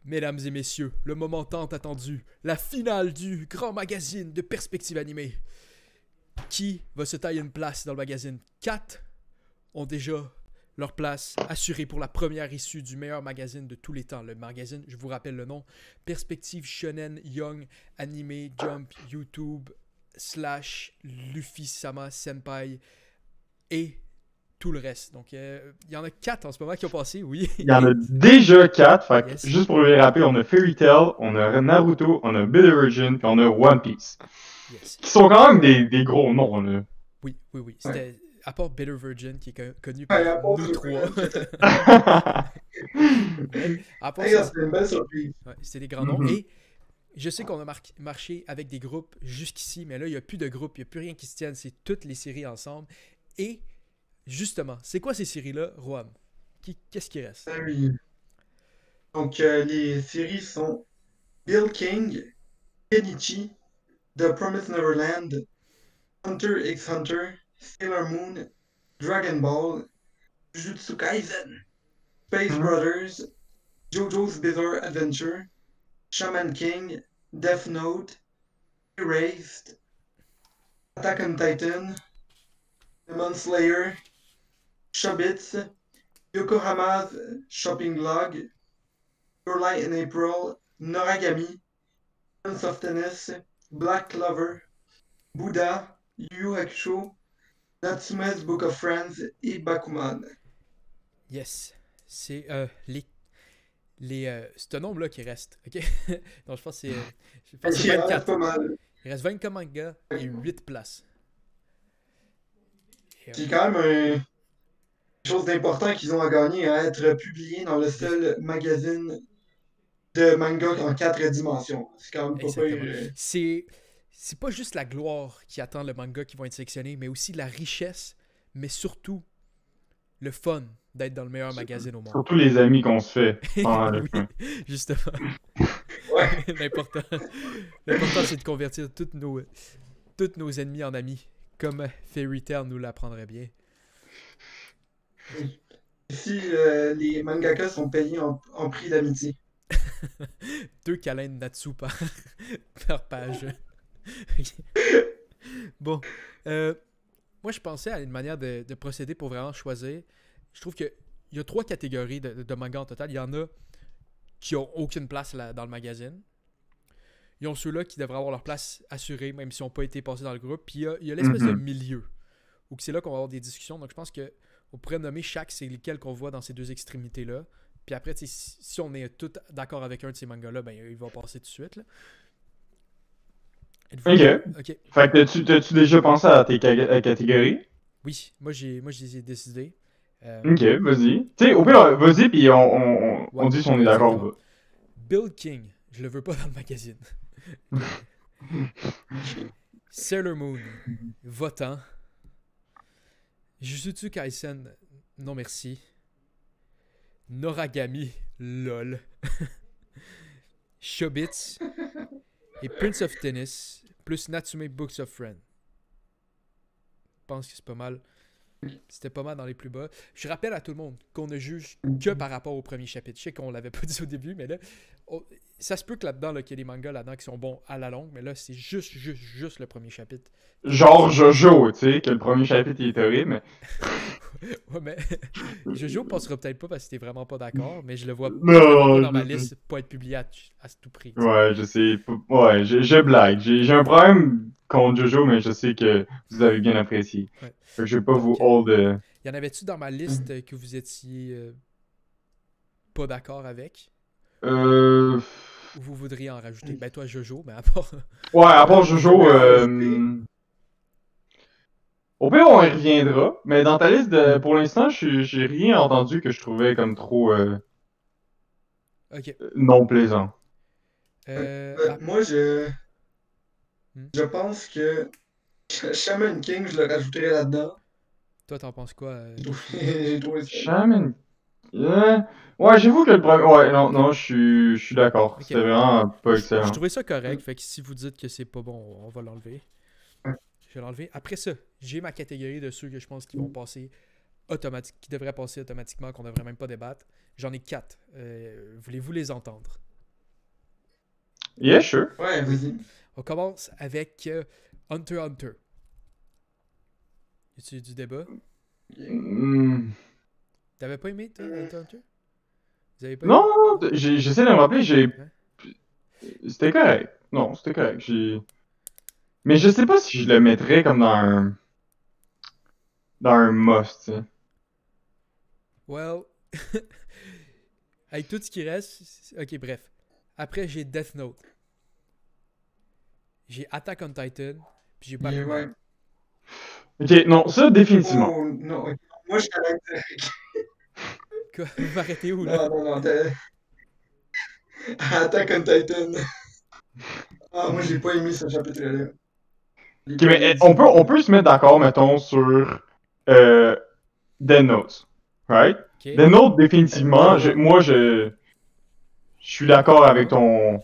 Mesdames et messieurs, le moment tant attendu, la finale du grand magazine de perspective animée. Qui va se tailler une place dans le magazine? 4 ont déjà leur place assurée pour la première issue du meilleur magazine de tous les temps. Le magazine, je vous rappelle le nom, Perspective Shonen Young Anime Jump YouTube / Luffy-sama Senpai et tout le reste. Donc, il y en a 4 en ce moment qui ont passé, oui. Il y en a déjà 4. Fait Yes. juste pour les rappeler, on a Fairy Tail, on a Naruto, on a Bitter Virgin, puis on a One Piece. Yes. Qui sont quand même des gros noms, là. Oui. C'était, à part Bitter Virgin, qui est connu Ouais, par à part nous ce trois. À part Hey, ça, c'était une belle surprise. ouais, c'était des grands noms. Et je sais qu'on a marché avec des groupes jusqu'ici, mais là, il n'y a plus de groupe, il n'y a plus rien qui se tienne. C'est toutes les séries ensemble. Et justement, c'est quoi ces séries-là, Juan? Qu'est-ce qui reste? Ah oui. Donc, les séries sont Bill King, Kenichi, The Promised Neverland, Hunter x Hunter, Sailor Moon, Dragon Ball, Jujutsu Kaisen, Space Brothers, JoJo's Bizarre Adventure, Shaman King, Death Note, Erased, Attack on Titan, Demon Slayer, Shobits, Yokohama's Shopping Log, Your Light in April, Noragami, Prince of Tennis, Black Clover, Buddha, Yu Yu Hakusho, Natsume's Book of Friends et Bakuman. Yes. C'est ce nombre-là qui reste. OK? Donc, je pense que c'est Il reste 24. pas mal. Il reste 24 mangas et 8 places. Et, C'est quand même quelque chose d'important qu'ils ont à gagner à être publié dans le seul magazine de manga en 4 dimensions. C'est quand même pas exactement. pire. C'est pas juste la gloire qui attend le manga qui vont être sélectionnés, mais aussi la richesse, mais surtout le fun d'être dans le meilleur magazine au monde. Surtout les amis qu'on se fait pendant le film. Oui, justement. Ouais. L'important, c'est de convertir tous nos ennemis en amis, comme Fairy Tail nous l'apprendrait bien. Ici, les mangakas sont payés en prix d'amitié. 2 câlins de Natsu par page. Bon. Moi, je pensais à une manière de procéder pour vraiment choisir. Je trouve qu'il y a 3 catégories de mangas en total. Il y en a qui n'ont aucune place dans le magazine. Ils ont ceux-là qui devraient avoir leur place assurée, même s'ils n'ont pas été passés dans le groupe. Puis il y a l'espèce de milieu, où c'est là qu'on va avoir des discussions. Donc je pense qu'on pourrait nommer chaque, c'est lesquels qu'on voit dans ces 2 extrémités-là. Puis après, si on est tous d'accord avec un de ces mangas-là, ben il va passer tout de suite. Là. Ok. Fait que t'as-tu déjà pensé à tes catégories? Oui, moi je les ai décidées. Ok, vas-y. Tu sais, au pire, vas-y, puis on dit si on est d'accord ou pas. Bill King, je le veux pas dans le magazine. Sailor Moon, votant. Jujutsu Kaisen, non merci. Noragami, lol. Shobits et Prince of Tennis, plus Natsume Books of Friends. Je pense que c'est pas mal. C'était pas mal dans les plus bas. Je rappelle à tout le monde qu'on ne juge que par rapport au premier chapitre. Je sais qu'on l'avait pas dit au début, mais là, ça se peut que là-dedans, qu'il y ait des mangas là-dedans qui sont bons à la longue, mais là, c'est juste le premier chapitre. Genre Jojo, tu sais, que le premier chapitre il est horrible, mais... Ouais, mais Jojo passera peut-être pas parce que t'es vraiment pas d'accord, mais je le vois non, pas dans ma liste pour être publié à tout prix. T'sais. Ouais, je sais. Ouais, je blague. J'ai un problème contre Jojo, mais je sais que vous avez bien apprécié. Ouais. Fait que je vais pas vous hold... Y en avait-tu dans ma liste que vous étiez pas d'accord avec? Ou vous voudriez en rajouter? Ben toi, Jojo, mais à part... Ouais, à part Jojo... Au pire, on y reviendra, mais dans ta liste, pour l'instant, j'ai rien entendu que je trouvais comme trop non plaisant. Moi, je pense que Shaman King, je le rajouterais là-dedans. Toi, t'en penses quoi? J'ai trouvé ça. Shaman... Ouais, j'avoue que le premier... Ouais, non, je suis d'accord. Okay. C'était vraiment pas excellent. Je trouvais ça correct, fait que si vous dites que c'est pas bon, on va l'enlever. Je vais l'enlever. Après ça, j'ai ma catégorie de ceux que je pense qui vont passer qui devraient passer automatiquement, qu'on devrait même pas débattre. J'en ai 4. Voulez-vous les entendre? Yeah, sure. Ouais, vas-y. On commence avec Hunter x Hunter. Y a-tu du débat? Hmm. T'avais pas aimé, toi, Hunter x Hunter? Vous avez pas aimé? Non, j'essaie de me rappeler, Ouais. C'était correct. Non, c'était correct. Mais je sais pas si je le mettrais comme dans un must, tu sais. Well, avec tout ce qui reste, ok, bref. Après, j'ai Death Note. J'ai Attack on Titan, puis j'ai Yeah, Bakuman. ouais. Ok, non, ça, définitivement. Oh, non, ok. Moi, je t'arrête. Quoi? Vous m'arrêtez où, là? Non, non, non. Attack on Titan. Ah, moi, j'ai pas aimé ce chapitre-là. Les Ok, mais paradis. on peut se mettre d'accord, mettons, sur euh, Death Note. Right? Ok. Death Note, définitivement, moi, je suis d'accord avec ton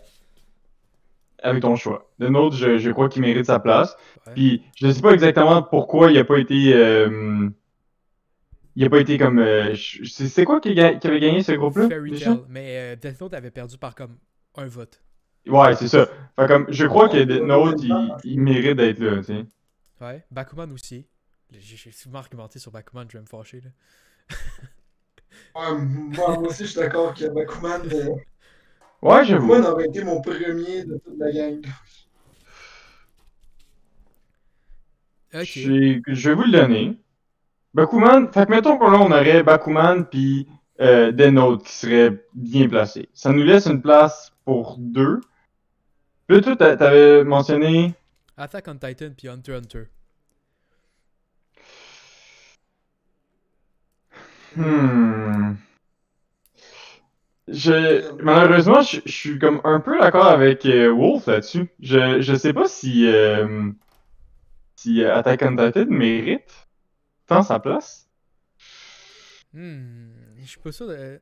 choix. Death Note, je crois qu'il mérite sa place. Ouais. Puis, je sais pas exactement pourquoi il a pas été. Il a pas été comme. C'est quoi qui avait gagné ce groupe-là? Fairy Déjà? Tail. Mais Death Note avait perdu par comme un vote. Ouais, c'est ça. Fait comme, je crois que Ouais, Death ouais, Note, ouais. il mérite d'être là, tu sais. Ouais. Bakuman aussi. J'ai souvent argumenté sur Bakuman, je vais me fâcher, là. Ouais, moi aussi, je suis d'accord que Bakuman, Ouais, j'avoue. Bakuman aurait été mon premier de toute la gang. Ok. Je vais vous le donner. Bakuman, fait que mettons que là, on aurait Bakuman puis Death Note qui serait bien placé. Ça nous laisse une place pour deux. Puis là, toi, t'avais mentionné. Attack on Titan, puis Hunter x Hunter. Hmm. Malheureusement, je suis comme un peu d'accord avec Wolf là-dessus. Je sais pas si Attack on Titan mérite tant sa place. Je suis pas sûr de.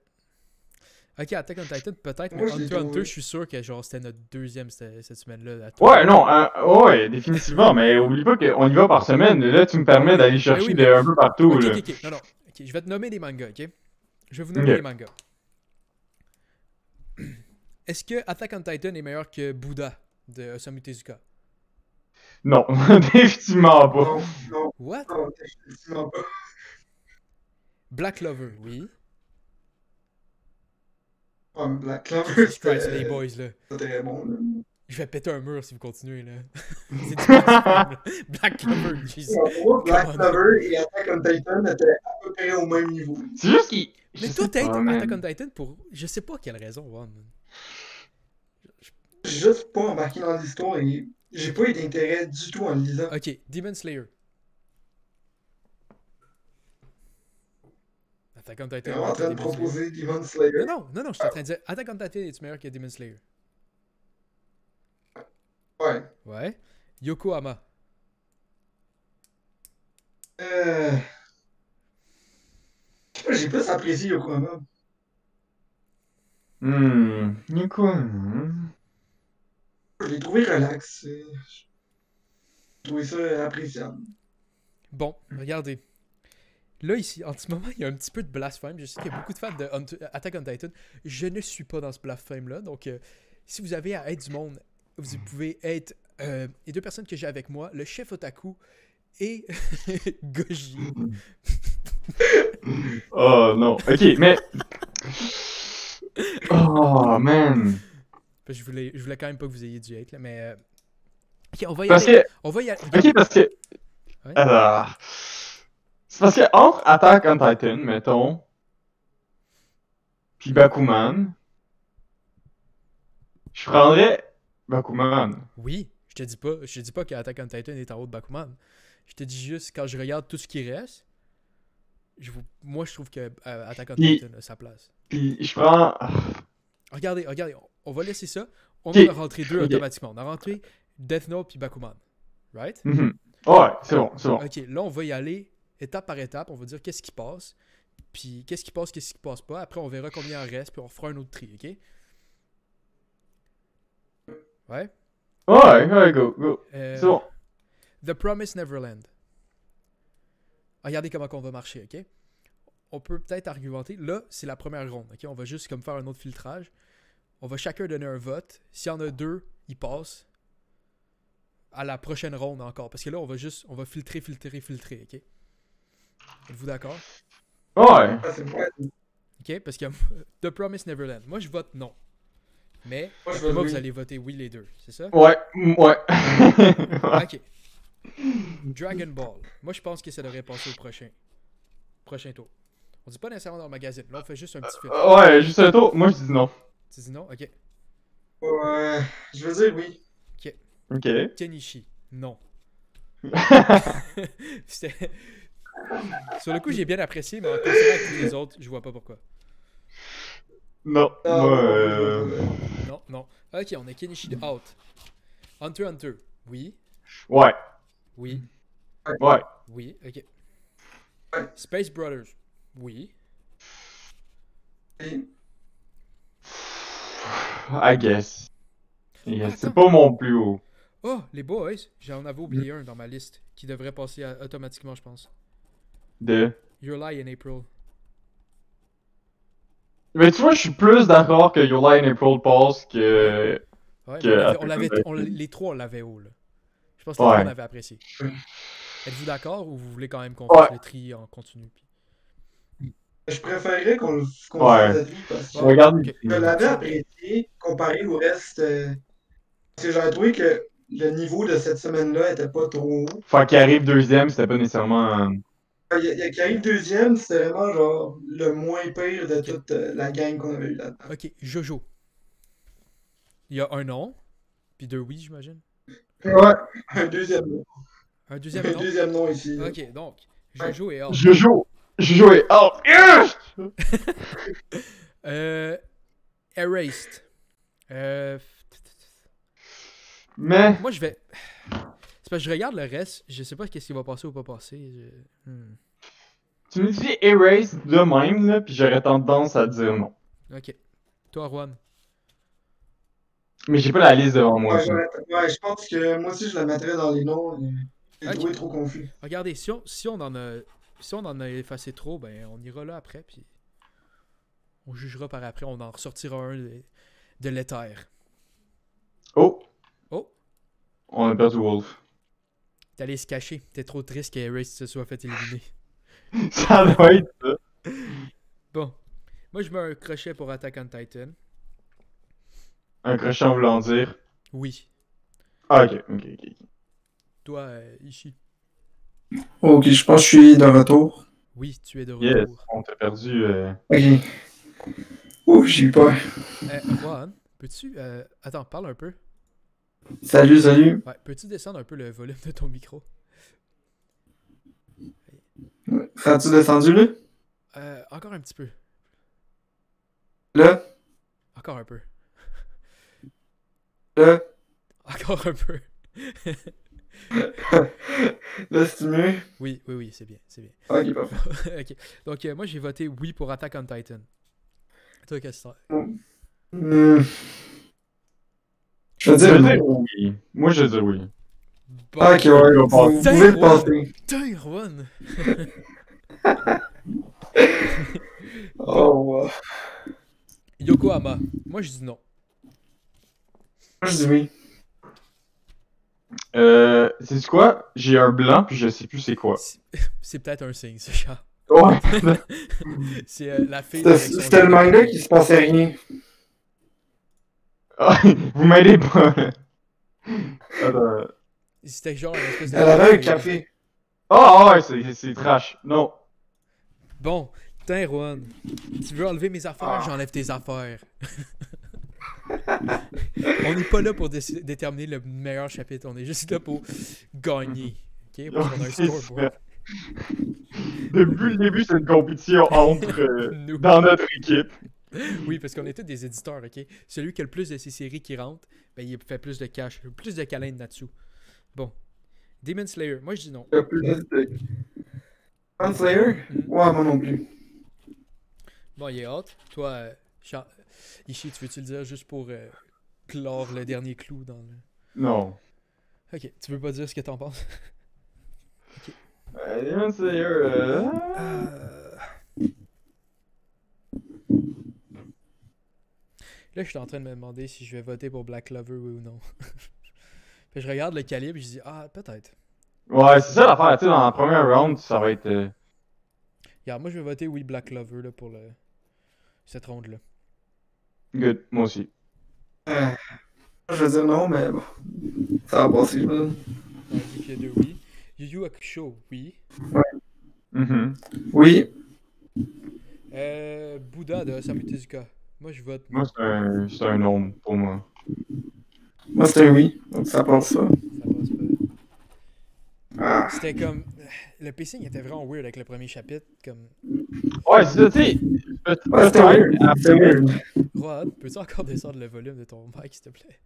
Ok, Attack on Titan, peut-être, mais Moi, je l'ai Hunter x Hunter, trouvé. je suis sûr que genre c'était notre deuxième cette semaine-là. À toi. Ouais, non, ouais, définitivement, mais oublie pas qu'on y va par semaine. Là, tu me permets d'aller Mais chercher oui, de mais. un peu partout, Ok, là. ok, ok. Non, non. Ok, je vais te nommer des mangas, ok? Je vais vous nommer des Ok. mangas. Est-ce que Attack on Titan est meilleur que Buddha de Osamu Tezuka? Non, définitivement pas. Non, non, What? non, définitivement pas. Black Clover, oui. Ah, mais Black Clover, Jesus Christ, les boys, là. c'était très bon, là. Je vais péter un mur si vous continuez, là. C'est du blasphème, là. Black Clover, Jesus. Pour moi, Black Come on. Clover et Attack on Titan étaient à peu près au même niveau. C'est juste qu'il. Mais Je toi, sais t'aides pas, Attack on man. Titan pour. Je sais pas quelle raison, Juan. J'ai juste pas embarqué dans l'histoire et j'ai pas eu d'intérêt du tout en le lisant. Ok, Demon Slayer. Attack on T'es Titan vraiment est en meilleur que train de Demon Slayer. proposer Demon Slayer. Non, non, non, non, je suis en train de dire Attack on Titan est meilleur que Demon Slayer. Ouais. Ouais. Yokohama. Euh... Je sais pas, j'ai plus apprécié Yokohama. Il y a quoi? Je l'ai trouvé relax. J'ai trouvé ça appréciable. Bon, regardez. Là, ici, en ce moment, il y a un petit peu de blasphème. Je sais qu'il y a beaucoup de fans de Attack on Titan. Je ne suis pas dans ce blasphème-là. Donc, si vous avez à être du monde, vous pouvez être les deux personnes que j'ai avec moi, le chef otaku et Goji. Oh non. Ok, mais. Oh man. Je voulais quand même pas que vous ayez du hate, là, mais... Ok, on va y Parce aller. que. On va y aller. Ok, parce que. Ouais. C'est parce que entre Attack on Titan, mettons, puis Bakuman, je prendrais Bakuman. Oui, je te dis pas que Attack on Titan est en haut de Bakuman. Je te dis juste, quand je regarde tout ce qui reste, moi, je trouve que Attack on Puis- Titan a sa place. Puis je prends. Regardez, on va laisser ça. On Ok. en a rentré deux Ok. automatiquement. On a rentré Death Note puis Bakuman. Right? Mhm. Ouais, c'est bon, c'est bon. Ok, là, on va y aller étape par étape. On va dire qu'est-ce qui passe. Puis qu'est-ce qui passe pas. Après, on verra combien il en reste. Puis on fera un autre tri, ok? Ouais? Ouais, go. Euh, C'est bon. The Promised Neverland. Regardez comment on va marcher, ok? On peut peut-être argumenter. Là, c'est la première ronde, ok? On va juste comme faire un autre filtrage. On va chacun donner un vote. S'il y en a 2, ils passent à la prochaine ronde encore. Parce que là, on va filtrer, ok? Êtes-vous d'accord? Ouais. Ah, c'est vrai. Ok? Parce que The Promised Neverland. Moi, je vote non. Mais, Moi, je moi, vote vous oui. allez voter oui les deux. C'est ça? Ouais. Ouais. Ouais. Ok. Dragon Ball. Moi, je pense que ça devrait passer au prochain tour. On dit pas nécessairement dans le magazine. Là, on fait juste un petit filtre. Ouais, juste un tour. Moi, je dis non. Tu dis non? Ok. Ouais, je veux dire oui. Ok. Kenichi. Non. C'était... Sur le coup, j'ai bien apprécié, mais en considérant avec tous les autres, je vois pas pourquoi. Non. Non, Moi, Non, non. Ok, on a Kenichi de out. Hunter x Hunter. Oui. Ouais. Oui. Ouais. Oui. Ok. Ouais. Space Brothers. Oui. Oui. I guess. Yeah, c'est Attends. pas mon plus haut. Oh, les boys. J'en avais oublié un dans ma liste qui devrait passer automatiquement, je pense. De. Your Lie in April. Mais tu vois, je suis plus d'accord que Your Lie in April passe que. Ouais, Que mais Attack on Titan. les trois, on l'avait haut, là. Je pense que les trois, on Ouais. avait apprécié. Êtes-vous d'accord ou vous voulez quand même qu'on Ouais. fasse le tri en continu? Je préférerais qu'on Ouais. fasse le tri parce que Ouais. Regarde. Ok. je l'avais apprécié comparé au reste. Parce que j'avais trouvé que le niveau de cette semaine-là était pas trop haut. Fait qu'il arrive deuxième, c'était pas nécessairement. Qui arrive deuxième, c'était vraiment genre le moins pire de Ok. toute la gang qu'on avait eu là-dedans. Ok, Jojo. Il y a un non, puis deux oui, j'imagine. Ouais. Un deuxième nom. Un deuxième Un non. deuxième nom ici. là. Ok, donc, Jojo est out. Jojo est out. Yes! Erased. Mais. Moi, je vais. C'est parce que je regarde le reste, je sais pas qu'est-ce qui va passer ou pas passer. Tu me dis Erase de même, là, pis j'aurais tendance à dire non. Ok. Toi, Juan. Mais j'ai pas la liste devant moi. Ouais, ça. je pense que moi aussi je la mettrais dans les noms. J'ai Ok. trouvé trop confus. Regardez, si on en a effacé trop, ben on ira là après, puis on jugera par après, on en ressortira un de l'éther. Oh! Oh, On a perdu Wolf. t'es allé se cacher. T'es trop triste qu'Erased se soit fait éliminer. Ça doit être ça. Bon. Moi, je mets un crochet pour Attack on Titan. Un crochet en voulant dire. Oui. Ah, ok. Toi, Ishi. Ok, je pense que je suis de retour. Oui, tu es de Yes, retour. on t'a perdu. Ok. Ouf, j'ai eu peur. Juan, peux-tu... attends, parle un peu. Salut, salut. Ouais, peux-tu descendre un peu le volume de ton micro? Seras-tu descendu là? Encore un petit peu. Là? Encore un peu. Là? Encore un peu. Là, c'est mieux? Oui, c'est bien. Ok, parfait. Ok. Donc, moi, j'ai voté oui pour Attack on Titan. Toi, qu'est-ce que c'est? Je veux Je dire veux non. dire oui. Moi, je veux dire oui. Bon. Ah, ok, ouais, vous pouvez le passer. Putain, Juan! Oh, wow. Yokohama. Moi, je dis non. Moi, je dis oui. C'est quoi? J'ai un blanc, puis je sais plus c'est quoi. C'est peut-être un signe, ce chat. Ouais. C'est la fille avec son C'était le jeu. manga qui se passait rien. Vous m'aidez pas. Attends. C'était genre une espèce de... Elle avait un café. Ah, ouais, c'est trash. Non. Bon, putain, Juan. Tu veux enlever mes affaires, Ah. j'enlève tes affaires. On n'est pas là pour déterminer le meilleur chapitre, on est juste là pour gagner. Ok? Parce qu'on a un C'est scoreboard. ça. Depuis le début, c'est une compétition entre Nous. dans notre équipe. Oui, parce qu'on est tous des éditeurs, ok? Celui qui a le plus de ces séries qui rentrent, ben il fait plus de cash, plus de câlins de Natsu. Bon. Demon Slayer, moi je dis non. Le plus de... Slayer? Ouais, moi non plus. Bon, il est hot. Toi, Ishi, tu veux-tu le dire juste pour clore le dernier clou dans le... Non. Ok, tu veux pas dire ce que t'en penses? Demon Slayer, Là, je suis en train de me demander si je vais voter pour Black Clover, oui ou non. Puis je regarde le calibre et je dis, ah, peut-être. Ouais, c'est ça l'affaire. Tu sais, dans la première round, ça va être. Regarde, moi, je vais voter oui Black Clover là, pour cette ronde-là. Good. Moi aussi. Je veux dire non, mais bon. Ça va passer, je me donne. On dit qu'il y a deux oui. Yu Yu Hakusho, oui. Mhm. Oui. Bouddha de Osamu Tezuka. Moi, je vote Moi, non. c'est un nom pour moi. Moi, c'était un oui. Donc, ça passe ça. Ça passe pas. Ah. C'était comme. Le pacing était vraiment weird avec le premier chapitre. Comme. Ouais, c'est ça, tu sais. Ouais, c'était weird. C'était weird. Rod, peux-tu encore descendre le volume de ton mic, s'il te plaît?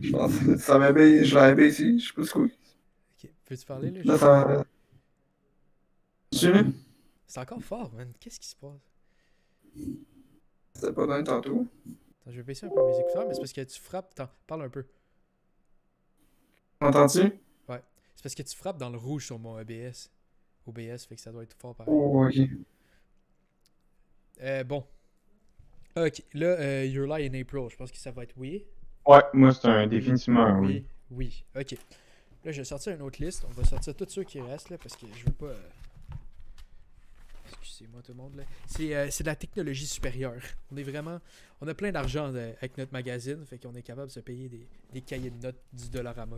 Je pense que ça m'avait je l'avais baissé. Je sais pas ce que. Ok, peux-tu parler là? Là, ça. Tu Ouais. C'est encore fort, man. Qu'est-ce qui se passe? C'était pas dans tantôt. Attends, je vais baisser un peu mes écouteurs, mais c'est parce que tu frappes. Attends, parle un peu. Entends-tu? Ouais. C'est parce que tu frappes dans le rouge sur mon OBS. OBS, fait que ça doit être fort pareil. Oh, ok. Bon. Ok, là, Your Lie in April, je pense que ça va être oui. Ouais, moi, c'est un définitivement un oui. Oui, oui. Ok. Là, je vais sortir une autre liste. On va sortir tous ceux qui restent, là, parce que je veux pas... Excusez-moi tout le monde, là. C'est de la technologie supérieure. On est vraiment... On a plein d'argent avec notre magazine, fait qu'on est capable de se payer des cahiers de notes du Dollarama.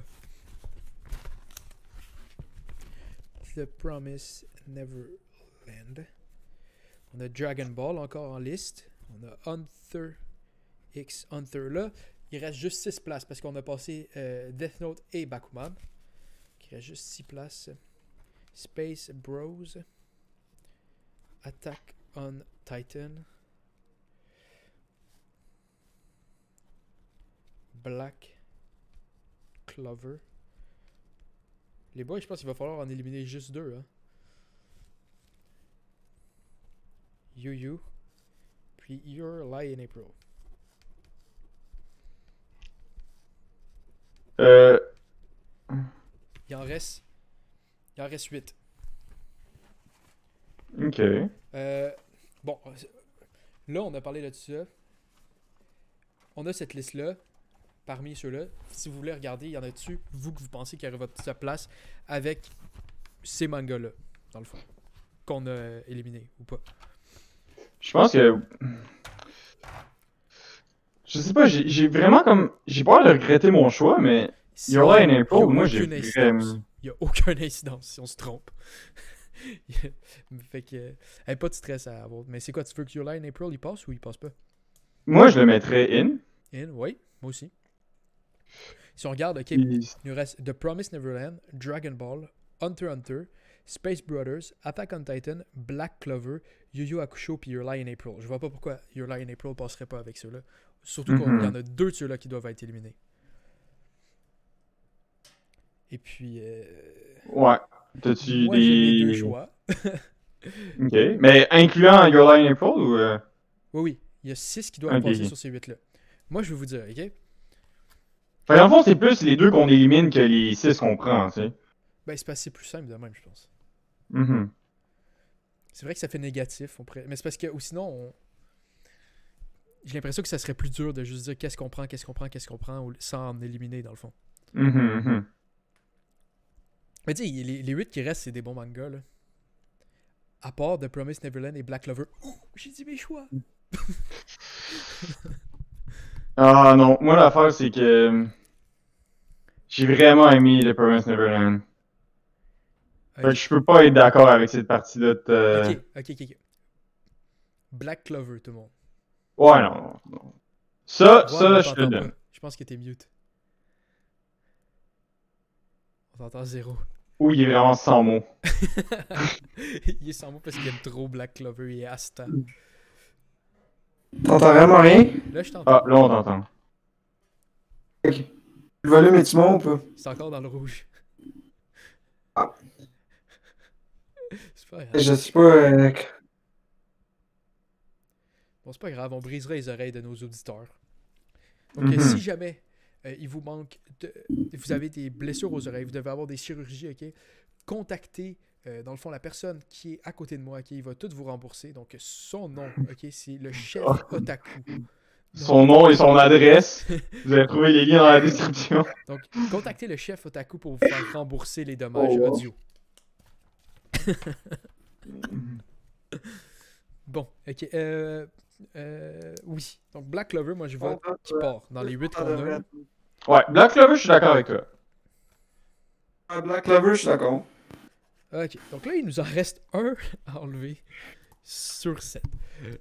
The Promise Neverland. On a Dragon Ball encore en liste. On a Hunter X Hunter là. Il reste juste 6 places parce qu'on a passé Death Note et Bakuman. Il reste juste 6 places. Space Bros. Attack on Titan. Black Clover. Les boys, je pense qu'il va falloir en éliminer juste 2. Hein. Yu Yu. Puis Your Lie in April. Il en reste 8. Ok. Bon, là, on a parlé de tout ça. On a cette liste-là. Parmi ceux-là, si vous voulez regarder, il y en a dessus, vous que vous pensez qu'il y aurait votre place avec ces mangas-là, dans le fond, qu'on a éliminés ou pas. Je pense que. Je sais pas, j'ai vraiment comme. J'ai peur de regretter mon choix, mais. Your Lie in April, moi j'ai vraiment. Il n'y a aucune incidence si on se trompe. Fait que. Pas de stress à avoir. Mais c'est quoi, tu veux que Your Lie in April il passe ou il passe pas? Moi je le mettrais in. In, oui, moi aussi. Si on regarde, ok, il nous reste The Promised Neverland, Dragon Ball, Hunter x Hunter, Space Brothers, Attack on Titan, Black Clover, Yu Yu Hakusho puis Your Lie in April. Je vois pas pourquoi Your Lie in April passerait pas avec ceux-là. Surtout qu'il y en a 2 de ceux-là qui doivent être éliminés. Et puis... Ouais. T'as-tu moi, j'ai mes 2 choix. Ok. Mais incluant Your Lie in April ou... Oui, oui. Il y a 6 qui doivent passer sur ces 8-là. Moi, je vais vous dire, ok? Fait dans le fond, c'est plus les 2 qu'on élimine que les 6 qu'on prend, tu sais. Ben, c'est pas plus simple de même, je pense. C'est vrai que ça fait négatif. Mais c'est parce que, ou sinon, j'ai l'impression que ça serait plus dur de juste dire qu'est-ce qu'on prend, sans en éliminer, dans le fond. Mais tu sais, les 8 qui restent, c'est des bons mangas, là. À part The Promised Neverland et Black Clover. Ouh, j'ai dit mes choix! Ah non, moi l'affaire c'est que j'ai vraiment aimé The Promised Neverland. Fait que je peux pas être d'accord avec cette partie-là de... Ok. Black Clover, tout le monde. Ouais, non. Ça, je te le donne. Je pense que t'es mute. On t'entend 0. Ou il est vraiment sans mots. Il est sans mots parce qu'il aime trop Black Clover et Asta. T'entends vraiment rien? Là, je t'entends. Ah, là on t'entend. Ok. Le volume est-tu bon ou pas? C'est encore dans le rouge. Ah. C'est pas grave. Je sais pas... Bon, c'est pas grave, on brisera les oreilles de nos auditeurs. Donc, si jamais il vous manque... vous avez des blessures aux oreilles, vous devez avoir des chirurgies, ok? Contactez dans le fond, la personne qui est à côté de moi, il va tout vous rembourser. Donc, son nom, ok, c'est le chef Otaku. Son nom et son adresse. Vous allez trouver les liens dans la description. Donc, contactez le chef Otaku pour vous faire rembourser les dommages audio. Bon, ok. Oui. Donc, Black Clover, moi, je vote qui part dans les 8 qu'on a. Ouais, Black Clover, je suis d'accord avec toi. Black Clover, je suis d'accord. Ok. Donc là, il nous en reste un à enlever sur 7.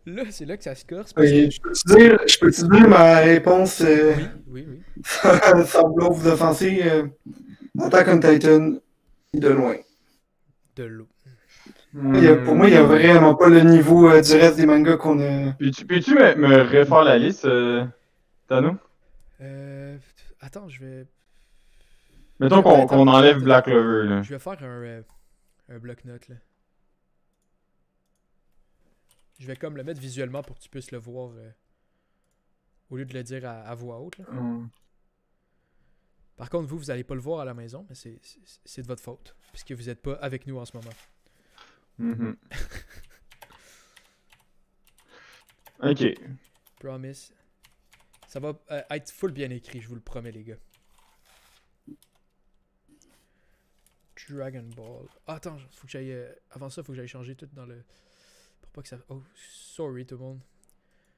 Là, c'est là que ça se corse. Parce que... Je peux te dire ma réponse Oui. sans vouloir vous offenser. Attack on Titan, de loin. De l'eau. Pour moi, il n'y a vraiment pas le niveau du reste des mangas qu'on a. Peux-tu me refaire la liste, Tano? Attends, je vais... Mettons qu'on enlève Black Clover, là. Je vais faire un bloc-notes, là. Je vais comme le mettre visuellement pour que tu puisses le voir au lieu de le dire à voix haute, là. Par contre, vous allez pas le voir à la maison, mais c'est de votre faute, puisque vous n'êtes pas avec nous en ce moment. Ok. Promise. Ça va être full bien écrit, je vous le promets, les gars. Dragon Ball. Ah, attends, faut que j'aille. Avant ça, faut que j'aille changer tout dans le. Pour pas que ça. Oh, sorry tout le monde.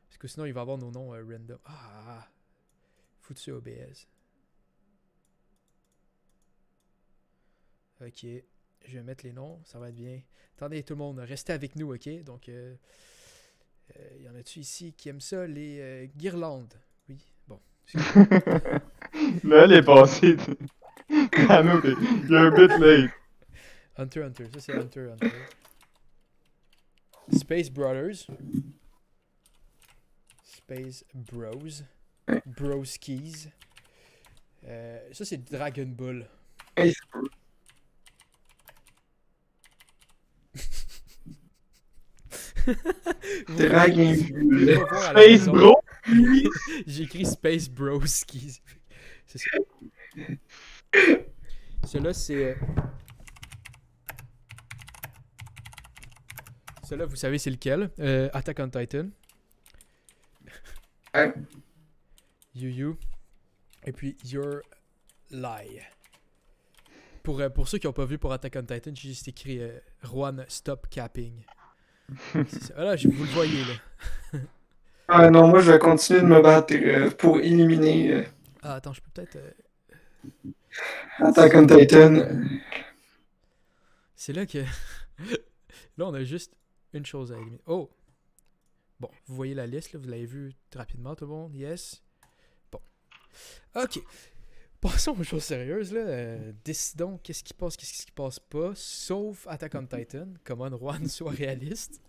Parce que sinon, il va avoir nos noms random. Ah! Foutu OBS. Ok. Je vais mettre les noms, ça va être bien. Attendez, tout le monde, restez avec nous, ok? Donc, y en a-tu ici qui aiment ça? Les guirlandes. Oui, bon. Là, elle est passée. Ah non, you're a bit late. Hunter, ça c'est Hunter. Space Brothers. Space Bros. Broskis. Ça c'est Dragon Ball. Dragon Ball. Space Bro. J'ai écrit Space Broskis. C'est ça. Celui-là, c'est... Celui-là, vous savez c'est lequel. Attack on Titan. Yu. Et puis Your Lie. Pour ceux qui n'ont pas vu pour Attack on Titan, j'ai juste écrit Juan Stop Capping. Ah là, vous le voyez là. Ah non, moi je vais continuer de me battre pour éliminer Ah attends, je peux peut-être... Attack on Titan. C'est là que... Là, on a juste une chose à éliminer. Oh! Bon, vous voyez la liste, là, vous l'avez vu rapidement, tout le monde? Yes? Bon. Ok. Passons aux choses sérieuses, là. Décidons qu'est-ce qui passe pas, sauf Attack on Titan. Comment Juan soit réaliste.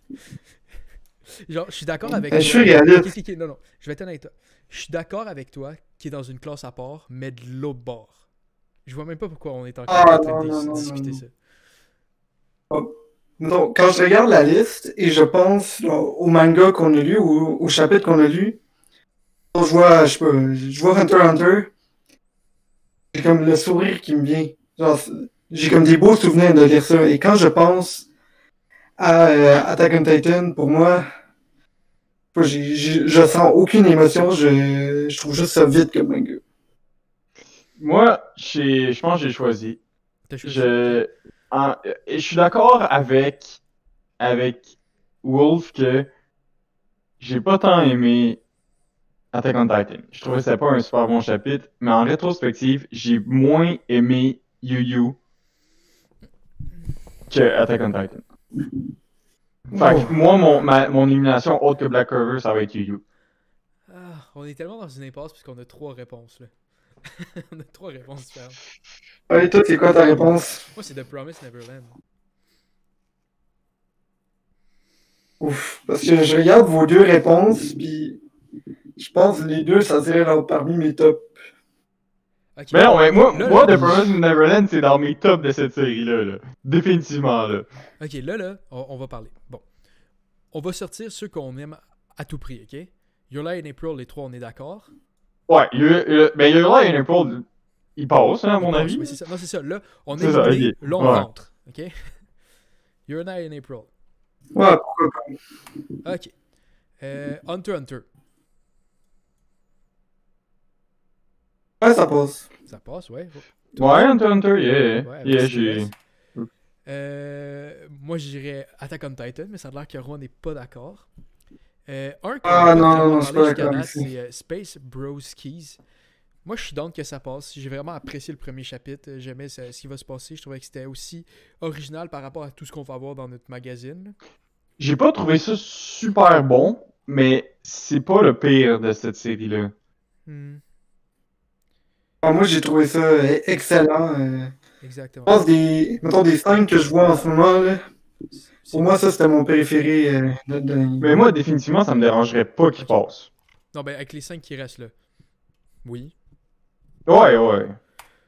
Genre, je suis d'accord avec toi. Je suis réaliste. Non, je vais être honnête avec toi. Je suis d'accord avec toi qui est dans une classe à part, mais de l'autre bord. Je vois même pas pourquoi on est encore en train de discuter ça. Donc, quand je regarde la liste et je pense au manga qu'on a lu ou au chapitre qu'on a lu, je vois Hunter x Hunter, j'ai comme le sourire qui me vient. Genre, j'ai comme des beaux souvenirs de lire ça. Et quand je pense à Attack on Titan, pour moi, je sens aucune émotion. Je trouve juste ça vide comme manga. Moi, je pense que j'ai choisi. Je suis d'accord avec Wolf que j'ai pas tant aimé Attack on Titan. Je trouvais que c'était pas un super bon chapitre, mais en rétrospective, j'ai moins aimé Yu Yu que Attack on Titan. Fait que moi, mon élimination autre que Black Clover, ça va être Yu Yu. Ah, on est tellement dans une impasse puisqu'on a 3 réponses là. On a 3 réponses différentes. Ouais, toi, c'est quoi ta réponse? Moi, c'est The Promised Neverland. Ouf, parce que je regarde vos 2 réponses, puis je pense que les 2, ça serait parmi mes tops. Okay. Mais non, mais moi, The Promised Neverland, c'est dans mes tops de cette série-là. Là. Définitivement, là. Ok, là, on va parler. Bon. On va sortir ceux qu'on aime à tout prix, ok? Your Lie and April, les 3, on est d'accord? Ouais, mais Your Lie and April, il passe, hein, à mon avis. Oui, c'est ça. Non, c'est ça. Là, on est éliminé. Okay. Là, on rentre. OK? You're an Eye in April. Ouais, pourquoi pas. Ok. Hunter x Hunter. Ouais, ça passe. Ça passe, ouais. Ouais, Hunter x Hunter, yeah. Ouais, avec Yeah, Steelers. j'ai... Moi, je dirais Attack on Titan, mais ça a l'air que Ron n'est pas d'accord. Un qu'on Ah, a pas non, vraiment non, je suis parlé pas jusqu'à d'accord date, avec ça. c'est Space Bros Keys. Moi, je suis down que ça passe. J'ai vraiment apprécié le premier chapitre. J'aimais ce qui va se passer. Je trouvais que c'était aussi original par rapport à tout ce qu'on va voir dans notre magazine. J'ai pas trouvé ça super bon, mais c'est pas le pire de cette série-là. Hmm, Ah, moi, j'ai trouvé ça excellent. Je exactement. pense mettons des scènes que je vois en ce moment, là. C'est- Pour moi, ça, c'était mon préféré. Mais moi, définitivement, ça me dérangerait pas qu'il Ok. passe. Non, ben, avec les 5 qui restent là. Oui. Ouais, ouais.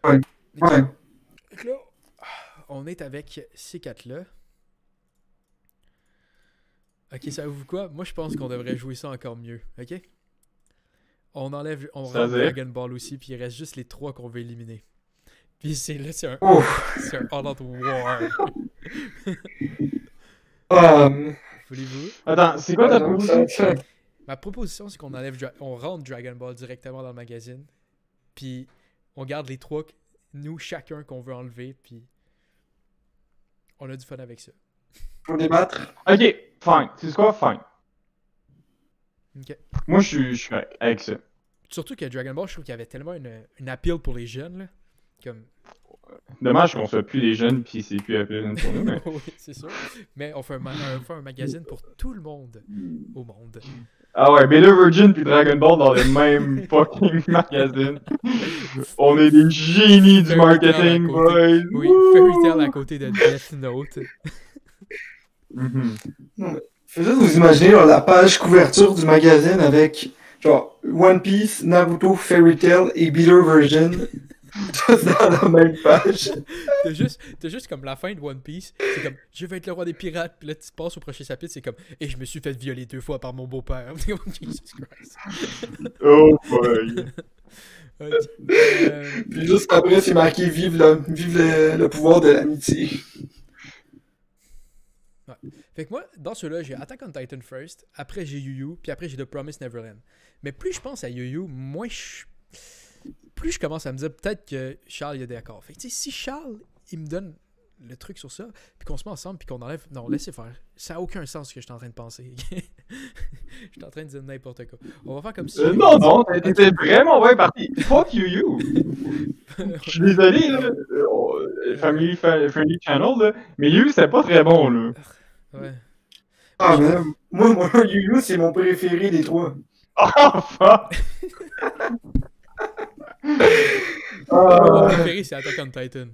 Ouais. Donc là, on est avec ces 4-là. Ok, savez-vous quoi? Moi, je pense qu'on devrait jouer ça encore mieux. Ok? On rentre C'est-à-dire? Dragon Ball aussi, puis il reste juste les 3 qu'on veut éliminer. Puis c'est un Ouf. c'est un All Out War. Ah, Voulez-vous? Attends, c'est quoi ta j'avoue, proposition? Ma proposition, c'est qu'on on rentre Dragon Ball directement dans le magazine, puis on garde les 3, nous, chacun qu'on veut enlever, puis on a du fun avec ça. Pour débattre. Ok, fine. C'est quoi? Fine. Ok. Moi, je suis correct avec ça. Surtout que Dragon Ball, je trouve qu'il y avait tellement une appeal pour les jeunes, là. Comme... Dommage qu'on soit plus les jeunes, pis c'est plus appelé pour nous, mais... oui, c'est sûr. Mais on fait on fait un magazine pour tout le monde au monde. Ah ouais, Baylor Virgin puis Dragon Ball dans le même fucking magazine. On est des génies du Fairy Tail marketing, à côté. boys! Oui, Wouh! Fairy Tail à côté de Death Note. Mhm. Faut juste vous imaginer genre, la page couverture du magazine avec genre One Piece, Naruto, Fairy Tail et Beeler Version. Tous dans la même page. T'as juste comme la fin de One Piece, c'est comme je vais être le roi des pirates, puis là tu passes au prochain chapitre, c'est comme et je me suis fait violer 2 fois par mon beau-père. Jesus Christ. Oh boy! Ok. Puis juste après, c'est marqué vive le pouvoir de l'amitié. Fait que moi, dans ceux-là, j'ai Attack on Titan first, après j'ai Yu Yu, puis après j'ai The Promised Neverland. Mais plus je pense à Yu Yu, plus je commence à me dire peut-être que Charles il est d'accord. Fait que tu sais, si Charles il me donne le truc sur ça, puis qu'on se met ensemble, puis qu'on enlève. Non, laissez faire. Ça n'a aucun sens ce que je suis en train de penser. Je suis en train de dire n'importe quoi. On va faire comme si. Non, t'étais vraiment bien parti. Fuck you! Je suis désolé, là. Friendly Channel, là. Mais You, c'était pas très bon, là. Ouais. Ah, mais moi, Yu Yu, c'est mon préféré des trois. Oh, fuck! Mon préféré, c'est Attack on Titan.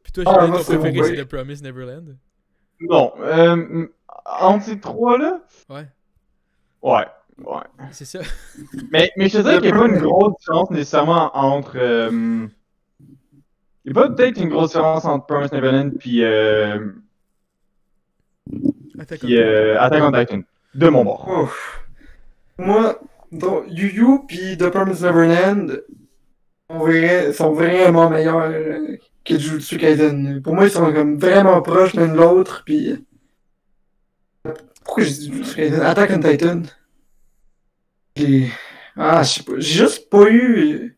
Puis toi, j'ai moi, ton c'est mon préféré, c'est break. The Promised Neverland. Non, entre ces trois-là? Ouais, Ouais. c'est ça. Mais je te dirais qu'il n'y a pas une grosse différence nécessairement entre... il n'y a pas peut-être une grosse différence entre Promised Neverland puis Attack on Titan. Attack on Titan. De mon bord. Ouf. Moi, donc, Yu Yu pis The Promised Neverland sont vraiment meilleurs que Jujutsu Kaisen. Pour moi, ils sont comme vraiment proches l'un de l'autre, pis... Pourquoi j'ai dit Jujutsu Kaisen? Attack on Titan. Je sais pas. J'ai juste pas eu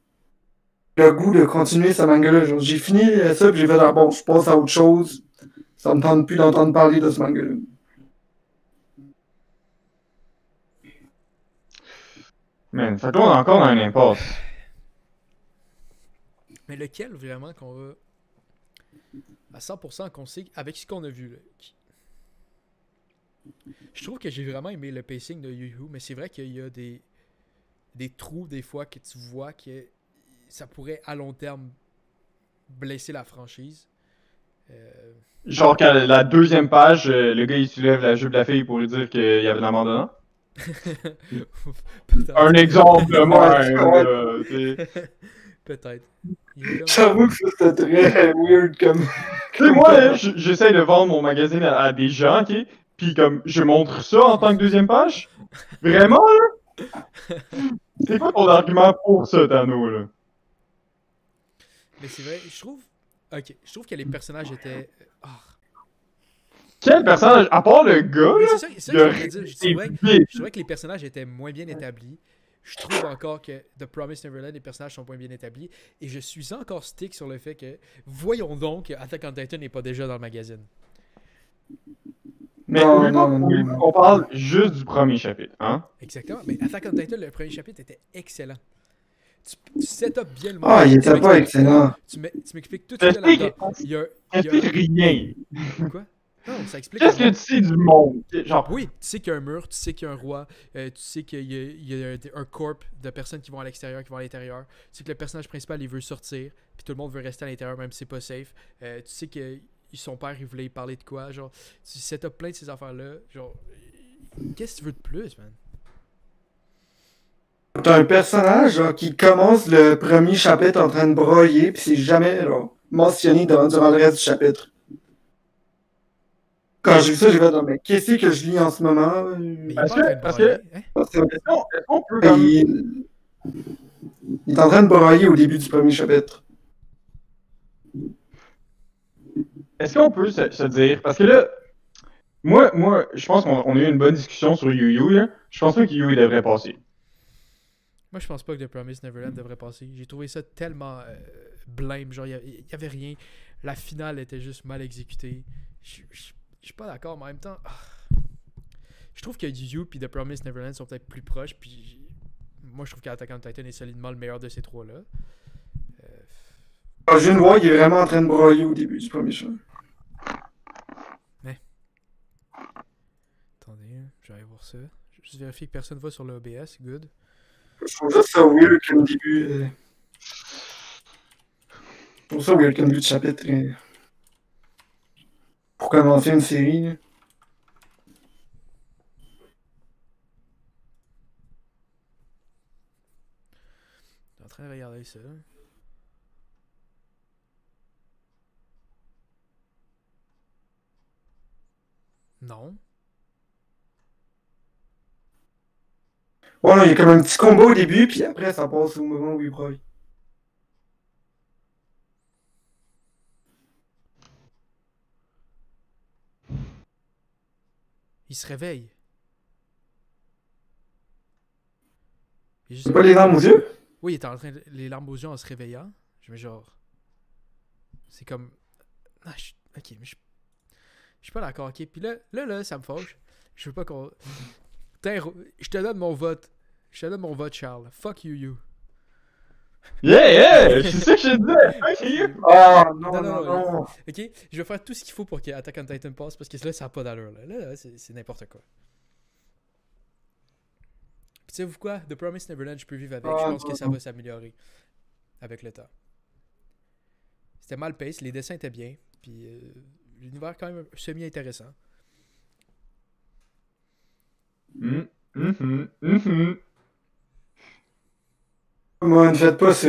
le goût de continuer ce manga-là. Genre, j'ai fini ça, pis j'ai fait, ah bon, je passe à autre chose. Ça me tente plus d'entendre parler de ce manga-là. Man, fait que là, on est encore dans une impasse. Mais lequel vraiment qu'on va à 100% qu'on sait avec ce qu'on a vu là. Je trouve que j'ai vraiment aimé le pacing de Yu Yu, mais c'est vrai qu'il y a des trous des fois que tu vois que ça pourrait à long terme blesser la franchise. Genre qu'à la deuxième page, le gars il soulève la jupe de la fille pour lui dire qu'il y avait de l'abandonnant. Peut-être. Un exemple même, Ouais. là, tu sais. Peut-être. Il est là. J'avoue que ça, c'était très weird comme... Tu sais, moi, là, j'essaie de vendre mon magazine à des gens, ok? Pis comme, je montre ça en tant que deuxième page? Vraiment, là? C'est quoi ton argument pour ça, Tano, là? Mais c'est vrai, je trouve que les personnages étaient. Quel personnage, à part le gars, Mais là, c'est ça que je voulais dire. vite. Je trouvais que les personnages étaient moins bien établis. Je trouve encore que The Promised Neverland, les personnages sont moins bien établis. Et je suis encore stick sur le fait que, voyons donc, que Attack on Titan n'est pas déjà dans le magazine. Mais on parle juste du premier chapitre, hein? Exactement. Mais Attack on Titan, le premier chapitre était excellent. Tu set up bien le monde. Ah, il était pas excellent. Tu m'expliques tout ce qu'il y a là-dedans. Il y a rien. Quoi? Non, ça explique. Qu'est-ce que tu sais du monde? Genre, oui, tu sais qu'il y a un mur, tu sais qu'il y a un roi, tu sais qu'il y a un corp de personnes qui vont à l'extérieur, qui vont à l'intérieur. Tu sais que le personnage principal, il veut sortir, puis tout le monde veut rester à l'intérieur, même si c'est pas safe. Tu sais que son père, il voulait y parler de quoi. Genre, tu set up plein de ces affaires-là. Genre, qu'est-ce que tu veux de plus, man? T'as un personnage genre, qui commence le premier chapitre en train de broyer, puis c'est jamais genre, mentionné durant le reste du chapitre. Quand j'ai vu ça, j'ai fait, non, mais qu'est-ce que je lis en ce moment? Mais il est Parce pas en train de que- parce broyer, que- hein? est-ce qu'on peut comme... Il est en train de broyer au début du premier chapitre. Est-ce qu'on peut se dire... Parce que là, moi, je pense qu'on a eu une bonne discussion sur Yu Yu, là. Je pense pas que Yu Yu devrait passer. Moi, je pense pas que The Promised Neverland devrait passer. J'ai trouvé ça tellement blême. Genre, il y avait rien. La finale était juste mal exécutée. Je suis pas d'accord, mais en même temps... Je trouve que Yu Yu et The Promised Neverland sont peut-être plus proches. Puis moi, je trouve qu'Attack on Titan est solidement le meilleur de ces trois-là. Quand je viens de voir, il est vraiment en train de broyer au début du premier chapitre. Attendez, hein, je vais aller voir ça. Je vais juste vérifier que personne va sur le OBS. Good. Je trouve juste ça weird comme début. Je trouve ça weird comme début de chapitre. Pour commencer une série. Là. Je suis en train de regarder ça. Non. Ouais, non, il y a comme un petit combo au début, puis après, ça passe au moment où il broye. Il se réveille. C'est pas les larmes aux yeux? Oui, il était en train de... les larmes aux yeux en se réveillant. Je me genre... C'est comme... Ah, ok, mais je suis pas d'accord, ok. Puis là, ça me fâche. Je veux pas qu'on... Je te donne mon vote. Je te donne mon vote, Charles. Fuck you. Yeah! C'est ça que je disais! Fuck you! Ah, non. Ok, je vais faire tout ce qu'il faut pour que Attack on Titan passe, parce que là, ça n'a pas d'allure. Là c'est n'importe quoi. Puis savez-vous quoi? The Promised Neverland, je peux vivre avec. Je pense que ça va s'améliorer avec le temps. C'était mal pace, les dessins étaient bien, puis l'univers quand même semi-intéressant. Moi, ne faites pas ça.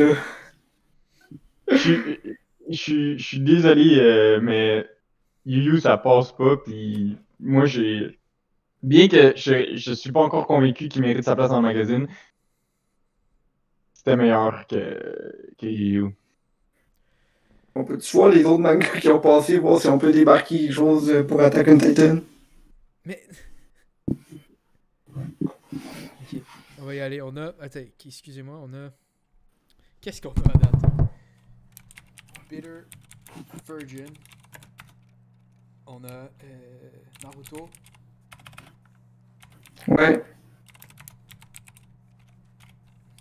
Je suis désolé, mais Yu Yu, ça passe pas, puis moi, j'ai... Bien que je suis pas encore convaincu qu'il mérite sa place dans le magazine, c'était meilleur que Yu Yu. On peut-tu voir les autres mangas qui ont passé, voir si on peut débarquer quelque chose pour Attack on Titan? Mais... Ok, on va y aller. On a... Attends, excusez-moi, on a... Qu'est-ce qu'on a à date? Bitter Virgin. On a Naruto. Ouais.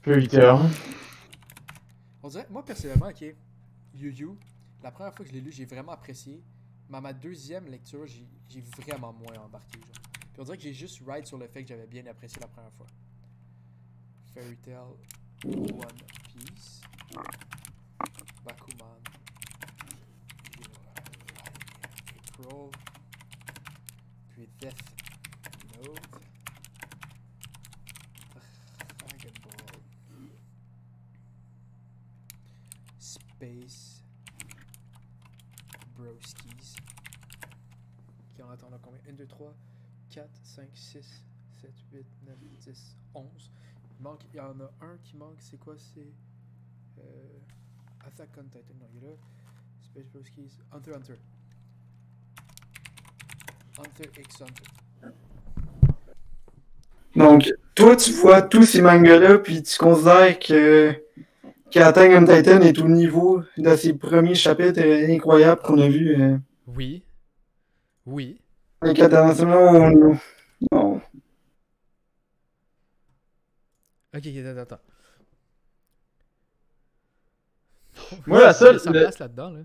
Fairy Tail. On dirait, moi personnellement, ok, Yu Yu, la première fois que je l'ai lu, j'ai vraiment apprécié. Mais à ma deuxième lecture, j'ai vraiment moins embarqué. Genre. Puis on dirait que j'ai juste ride sur le fait que j'avais bien apprécié la première fois. Fairy Tail, One Piece, Bakuman, April, puis Death Note, Dragon Ball, Space, Broskis. Qui en attend là combien? 1, 2, 3, 4, 5, 6, 7, 8, 9, 10, 11. Il y en a un qui manque, c'est quoi? C'est Attack on Titan, non, il est là. Space Broskis, Hunter x Hunter. Hunter x Hunter. Donc, toi, tu vois tous ces mangas-là, puis tu considères qu'Attack on Titan est au niveau de ses premiers chapitres incroyables qu'on a vus Oui. Oui. les 4 dernières semaines. Non. Ok, attends. Moi, la seule- Ça place là-dedans, là.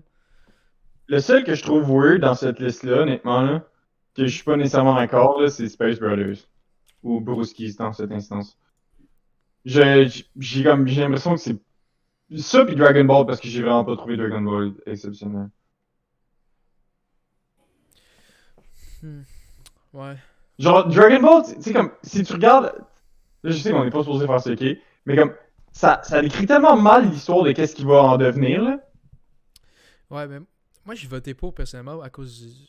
Le seul que je trouve weird dans cette liste-là, honnêtement, là, que je suis pas nécessairement d'accord, là, c'est Space Brothers. Ou Brewskis dans cette instance. J'ai l'impression que c'est ça puis Dragon Ball parce que j'ai vraiment pas trouvé Dragon Ball exceptionnel. Ouais. Genre, Dragon Ball, tu sais, comme, si tu regardes, là, je sais qu'on est pas supposé faire ce qui mais comme, ça décrit tellement mal l'histoire de qu'est-ce qui va en devenir, là. Ouais, mais moi, j'ai voté pour, personnellement, à cause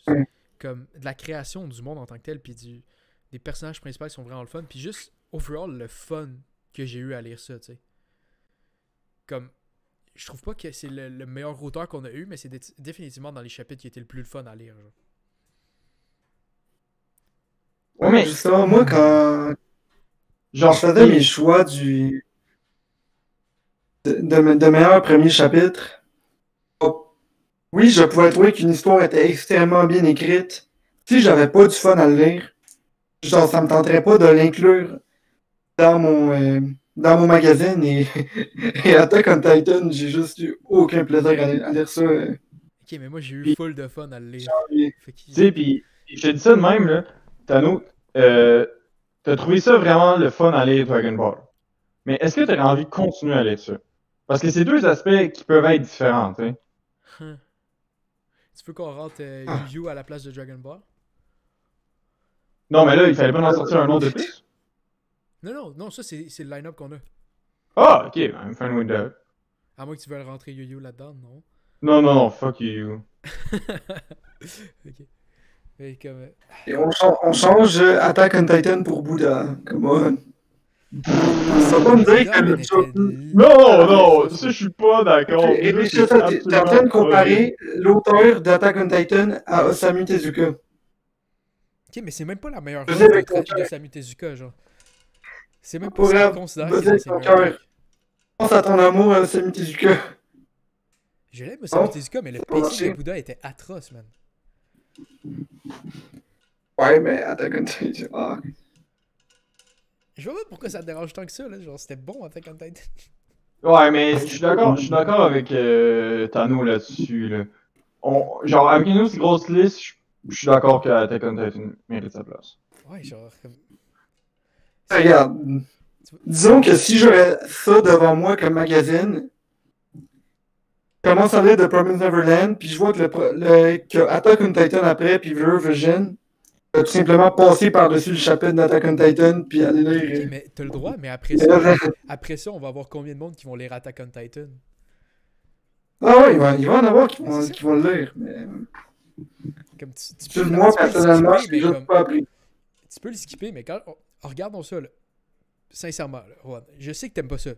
comme, de la création du monde en tant que tel, puis des personnages principaux qui sont vraiment le fun, puis juste, overall, le fun que j'ai eu à lire ça, tu sais. Comme, je trouve pas que c'est le meilleur auteur qu'on a eu, mais c'est définitivement dans les chapitres qui étaient le plus le fun à lire, genre. Ouais, Mais- justement, moi, quand Genre, je faisais mes choix de meilleurs premiers chapitres, oui, je pouvais trouver qu'une histoire était extrêmement bien écrite. Si j'avais pas du fun à le lire, genre, ça me tenterait pas de l'inclure dans mon magazine et Attack on Titan, j'ai juste eu aucun plaisir à lire ça. Ok, mais moi, j'ai eu Puis- full de fun à le lire. Fait que- Tu sais, pis je te dis ça de même, là, Tano, t'as trouvé ça vraiment le fun à lire Dragon Ball. Mais est-ce que t'aurais envie de continuer à lire ça? Parce que c'est deux aspects qui peuvent être différents, tu sais. Tu veux qu'on rentre Yu-Yu à la place de Dragon Ball? Non, mais là, il fallait pas en sortir un autre de plus? Non, ça, c'est le line-up qu'on a. Ah, ok, I'm fine with that. À moins que tu veuilles rentrer Yu-Yu là-dedans, non? Non, fuck you. Ok. Mais comme... Et on change Attack on Titan pour Bouddha. Come on. Ça va pas me dire que le job. Non, ça, je suis pas d'accord. Et puis, t'es en train de comparer l'auteur d'Attack on Titan à Osamu Tezuka. Ok, mais c'est même pas la meilleure Je chose sais avec ton de Osamu Tezuka, genre. C'est même pas Pour ce qu'il elle, considère vas-y que avec c'est ton le meilleur cœur. truc. Pense à ton amour à Osamu Tezuka. Je l'aime Osamu Non, Tezuka, mais le c'est pas pacing de marché. Bouddha était atroce, man. Ouais, mais Attack on Titan. Ah. Je vois pas pourquoi ça te dérange tant que ça, là. Genre, c'était bon Attack on Titan. Ouais, mais je suis d'accord avec Tano là-dessus, là. Genre, avec une aussi grosse liste, je suis d'accord que Attack on Titan mérite sa place. Ouais, genre, comme... Regarde. Disons que si j'aurais ça devant moi comme magazine, je commence à lire The Promised Neverland, puis je vois que Attack on Titan après, puis Blur Vision, tout simplement passer par-dessus le chapitre d'Attack on Titan, puis aller lire. Ok, mais t'as le droit, mais après ça, on va avoir combien de monde qui vont lire Attack on Titan? Ah ouais, il va en avoir qui C'est ça. vont le lire, mais. Comme tu peux, Moi, tu peux le personnellement, je skipper, l'ai mais juste comme... pas appris. Tu peux le skipper, mais quand... regardons ça, là. Sincèrement, là, Juan, je sais que t'aimes pas ça,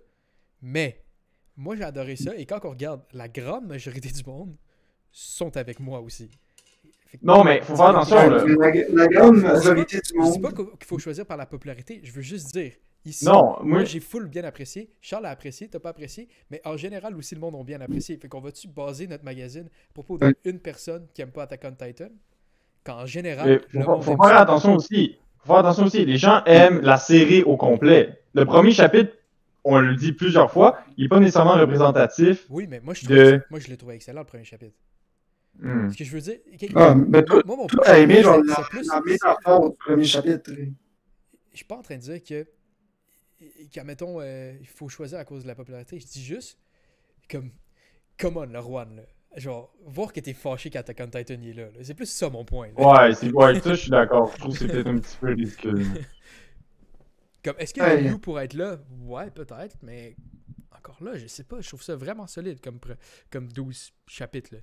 mais moi, j'ai adoré ça, et quand on regarde, la grande majorité du monde sont avec moi aussi. Fait que- Non, mais faut faire attention, là. La grande majorité du Je dis monde. pas qu'il faut choisir par la popularité, je veux juste dire, ici, Non, moi moi, j'ai full bien apprécié, Charles a apprécié, t'as pas apprécié, mais en général aussi le monde a bien apprécié. Fait qu'on va-tu baser notre magazine à propos d'une personne qui aime pas Attack on Titan, quand en général, le monde faut aime faire ça. attention aussi. Faut faire attention aussi. Les gens aiment la série au complet. Le premier chapitre, on le dit plusieurs fois, il est pas nécessairement représentatif. Oui, mais moi je l'ai trouvé excellent le premier chapitre. Hmm. Ce que je veux dire, Ah, mais toi, moi mon toi, t'as aimé genre c'est plus. la métaphore du premier chapitre. Je suis pas en train de dire que qu'admettons, il faut choisir à cause de la popularité. Je dis juste, comme, come on, le Juan, là. Genre, voir que t'es fâché qu'Attack on Titan il est là. C'est plus ça mon point. Là. Ouais, ça, je suis d'accord. Je trouve que c'est peut-être un petit peu ridicule. Comme, est-ce que Ouais. Yu pourrait être là? Ouais, peut-être, mais encore là, je sais pas. Je trouve ça vraiment solide comme 12 chapitres, là.